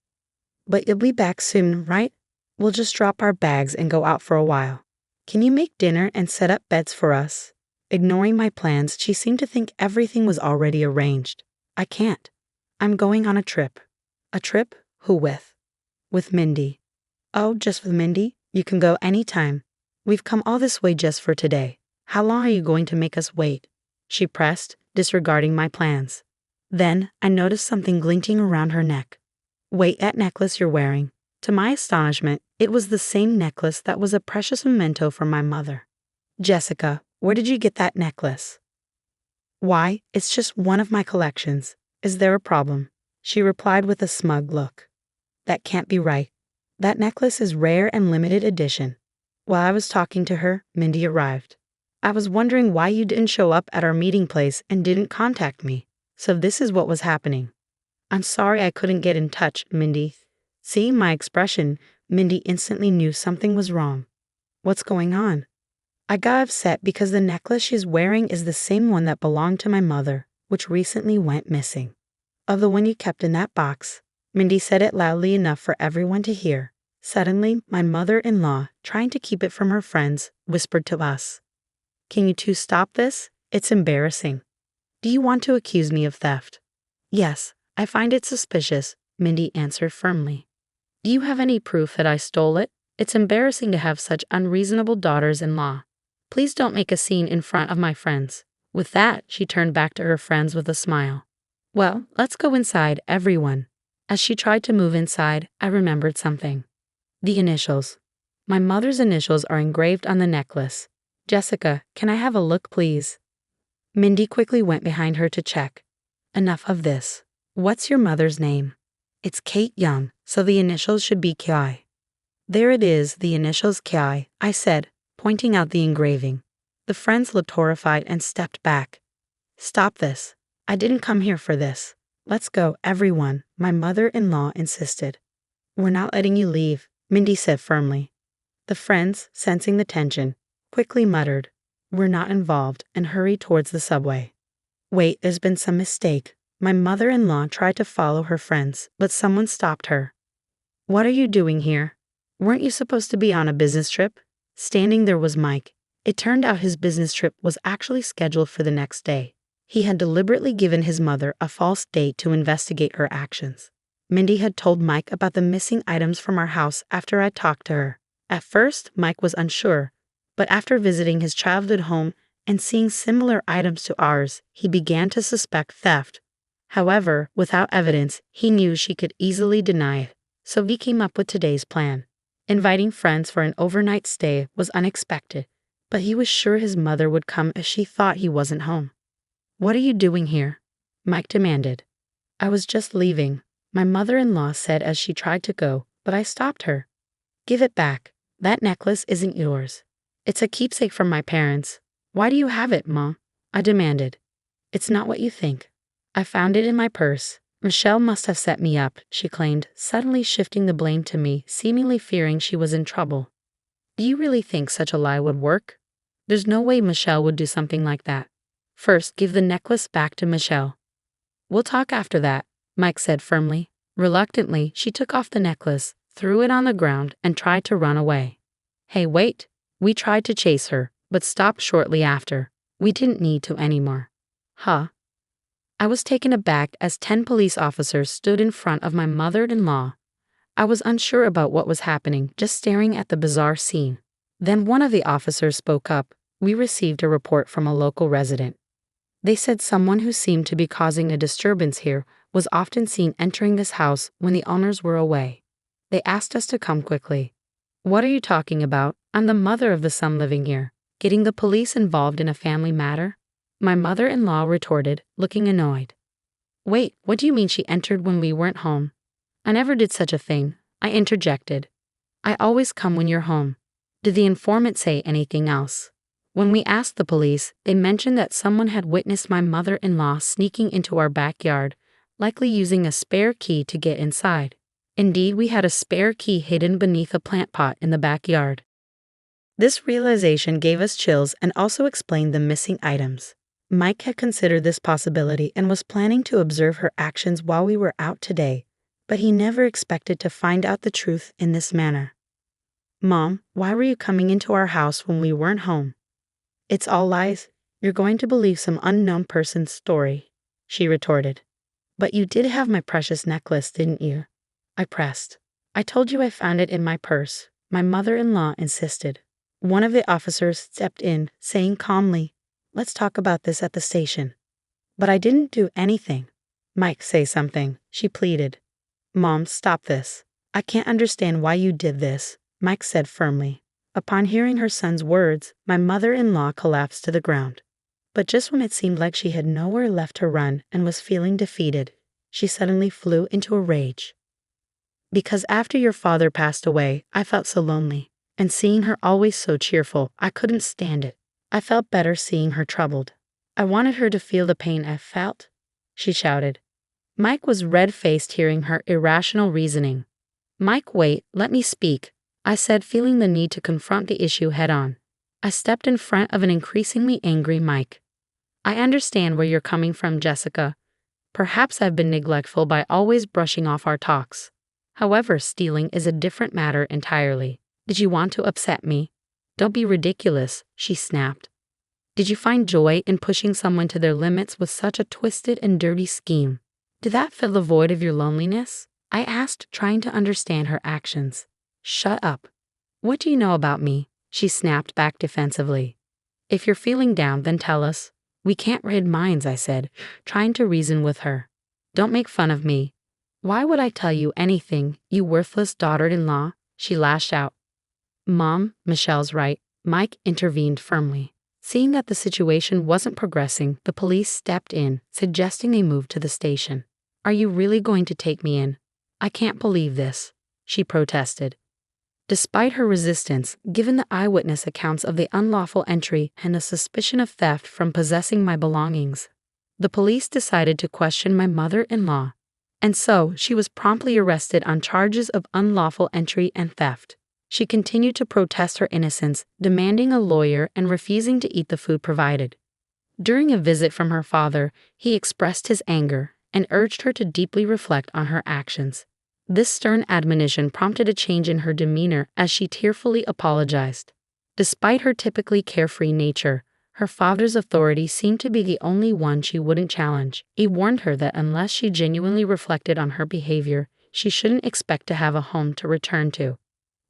"But you'll be back soon, right? We'll just drop our bags and go out for a while. Can you make dinner and set up beds for us? Ignoring my plans, she seemed to think everything was already arranged. I can't. I'm going on a trip. A trip? Who with? With Mindy. Oh, just with Mindy? You can go anytime. We've come all this way just for today. How long are you going to make us wait? She pressed, disregarding my plans. Then, I noticed something glinting around her neck. Wait, that necklace you're wearing. To my astonishment, it was the same necklace that was a precious memento from my mother. Jessica, where did you get that necklace? Why, it's just one of my collections. Is there a problem? She replied with a smug look. That can't be right. That necklace is rare and limited edition. While I was talking to her, Mindy arrived. I was wondering why you didn't show up at our meeting place and didn't contact me. So this is what was happening. I'm sorry I couldn't get in touch, Mindy. Seeing my expression, Mindy instantly knew something was wrong. What's going on? I got upset because the necklace she's wearing is the same one that belonged to my mother, which recently went missing. Of the one you kept in that box. Mindy said it loudly enough for everyone to hear. Suddenly, my mother-in-law, trying to keep it from her friends, whispered to us. Can you two stop this? It's embarrassing. Do you want to accuse me of theft? Yes, I find it suspicious, Mindy answered firmly. Do you have any proof that I stole it? It's embarrassing to have such unreasonable daughters-in-law. Please don't make a scene in front of my friends. With that, she turned back to her friends with a smile. Well, let's go inside, everyone. As she tried to move inside, I remembered something. The initials. My mother's initials are engraved on the necklace. Jessica, can I have a look, please? Mindy quickly went behind her to check. Enough of this. What's your mother's name? It's Kate Young, so the initials should be Ki. There it is, the initials Ki, I said, pointing out the engraving. The friends looked horrified and stepped back. Stop this. I didn't come here for this. Let's go, everyone, my mother-in-law insisted. We're not letting you leave, Mindy said firmly. The friends, sensing the tension, quickly muttered, We're not involved, and hurried towards the subway. Wait, there's been some mistake. My mother-in-law tried to follow her friends, but someone stopped her. What are you doing here? Weren't you supposed to be on a business trip? Standing there was Mike. It turned out his business trip was actually scheduled for the next day. He had deliberately given his mother a false date to investigate her actions. Mindy had told Mike about the missing items from our house after I talked to her. At first, Mike was unsure, but after visiting his childhood home and seeing similar items to ours, he began to suspect theft. However, without evidence, he knew she could easily deny it, so he came up with today's plan. Inviting friends for an overnight stay was unexpected, but he was sure his mother would come if she thought he wasn't home. What are you doing here? Mike demanded. I was just leaving, my mother-in-law said as she tried to go, but I stopped her. Give it back. That necklace isn't yours. It's a keepsake from my parents. Why do you have it, Ma? I demanded. It's not what you think. I found it in my purse. Michelle must have set me up, she claimed, suddenly shifting the blame to me, seemingly fearing she was in trouble. Do you really think such a lie would work? There's no way Michelle would do something like that. First, give the necklace back to Michelle. We'll talk after that, Mike said firmly. Reluctantly, she took off the necklace, threw it on the ground, and tried to run away. Hey, wait. We tried to chase her, but stopped shortly after. We didn't need to anymore. Huh? I was taken aback as 10 police officers stood in front of my mother-in-law. I was unsure about what was happening, just staring at the bizarre scene. Then one of the officers spoke up. We received a report from a local resident. They said someone who seemed to be causing a disturbance here was often seen entering this house when the owners were away. They asked us to come quickly. What are you talking about? I'm the mother of the son living here. Getting the police involved in a family matter? My mother-in-law retorted, looking annoyed. Wait, what do you mean she entered when we weren't home? I never did such a thing, I interjected. I always come when you're home. Did the informant say anything else? When we asked the police, they mentioned that someone had witnessed my mother-in-law sneaking into our backyard, likely using a spare key to get inside. Indeed, we had a spare key hidden beneath a plant pot in the backyard. This realization gave us chills and also explained the missing items. Mike had considered this possibility and was planning to observe her actions while we were out today, but he never expected to find out the truth in this manner. Mom, why were you coming into our house when we weren't home? It's all lies. You're going to believe some unknown person's story, she retorted. But you did have my precious necklace, didn't you? I pressed. I told you I found it in my purse, my mother-in-law insisted. One of the officers stepped in, saying calmly, "Let's talk about this at the station." But I didn't do anything. Mike, say something, she pleaded. Mom, stop this. I can't understand why you did this, Mike said firmly. Upon hearing her son's words, my mother-in-law collapsed to the ground. But just when it seemed like she had nowhere left to run and was feeling defeated, she suddenly flew into a rage. Because after your father passed away, I felt so lonely, and seeing her always so cheerful, I couldn't stand it. I felt better seeing her troubled. I wanted her to feel the pain I felt, she shouted. Mike was red-faced hearing her irrational reasoning. Mike, wait, let me speak, I said, feeling the need to confront the issue head-on. I stepped in front of an increasingly angry Mike. I understand where you're coming from, Jessica. Perhaps I've been neglectful by always brushing off our talks. However, stealing is a different matter entirely. Did you want to upset me? Don't be ridiculous, she snapped. Did you find joy in pushing someone to their limits with such a twisted and dirty scheme? Did that fill the void of your loneliness? I asked, trying to understand her actions. Shut up. What do you know about me? She snapped back defensively. If you're feeling down, then tell us. We can't read minds, I said, trying to reason with her. Don't make fun of me. Why would I tell you anything, you worthless daughter-in-law? She lashed out. Mom, Michelle's right, Mike intervened firmly. Seeing that the situation wasn't progressing, the police stepped in, suggesting a move to the station. Are you really going to take me in? I can't believe this, she protested. Despite her resistance, given the eyewitness accounts of the unlawful entry and a suspicion of theft from possessing my belongings, the police decided to question my mother-in-law, and so she was promptly arrested on charges of unlawful entry and theft. She continued to protest her innocence, demanding a lawyer and refusing to eat the food provided. During a visit from her father, he expressed his anger and urged her to deeply reflect on her actions. This stern admonition prompted a change in her demeanor as she tearfully apologized. Despite her typically carefree nature, her father's authority seemed to be the only one she wouldn't challenge. He warned her that unless she genuinely reflected on her behavior, she shouldn't expect to have a home to return to.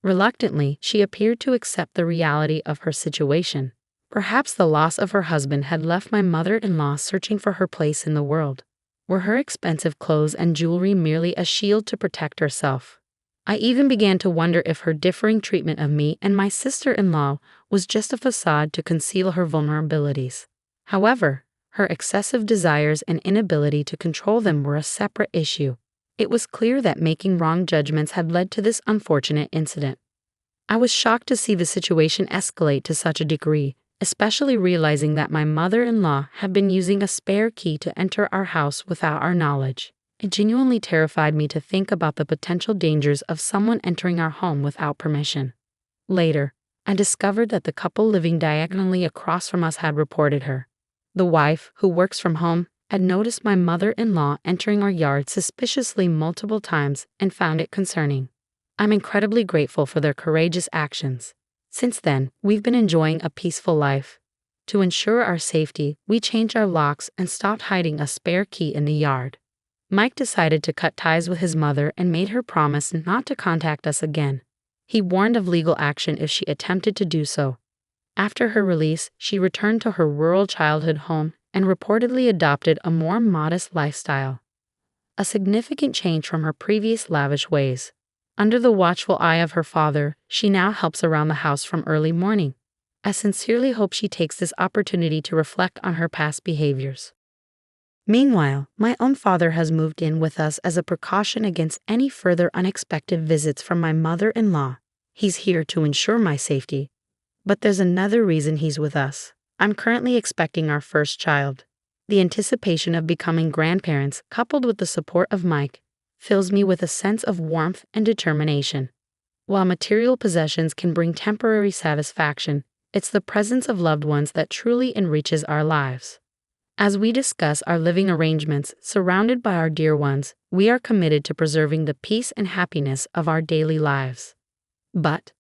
Reluctantly, she appeared to accept the reality of her situation. Perhaps the loss of her husband had left my mother-in-law searching for her place in the world. Were her expensive clothes and jewelry merely a shield to protect herself? I even began to wonder if her differing treatment of me and my sister-in-law was just a facade to conceal her vulnerabilities. However, her excessive desires and inability to control them were a separate issue. It was clear that making wrong judgments had led to this unfortunate incident. I was shocked to see the situation escalate to such a degree, especially realizing that my mother-in-law had been using a spare key to enter our house without our knowledge. It genuinely terrified me to think about the potential dangers of someone entering our home without permission. Later, I discovered that the couple living diagonally across from us had reported her. The wife, who works from home, had noticed my mother-in-law entering our yard suspiciously multiple times and found it concerning. I'm incredibly grateful for their courageous actions. Since then, we've been enjoying a peaceful life. To ensure our safety, we changed our locks and stopped hiding a spare key in the yard. Mike decided to cut ties with his mother and made her promise not to contact us again. He warned of legal action if she attempted to do so. After her release, she returned to her rural childhood home and reportedly adopted a more modest lifestyle. A significant change from her previous lavish ways. Under the watchful eye of her father, she now helps around the house from early morning. I sincerely hope she takes this opportunity to reflect on her past behaviors. Meanwhile, my own father has moved in with us as a precaution against any further unexpected visits from my mother-in-law. He's here to ensure my safety. But there's another reason he's with us. I'm currently expecting our first child. The anticipation of becoming grandparents, coupled with the support of Mike, fills me with a sense of warmth and determination. While material possessions can bring temporary satisfaction, it's the presence of loved ones that truly enriches our lives. As we discuss our living arrangements surrounded by our dear ones, we are committed to preserving the peace and happiness of our daily lives. But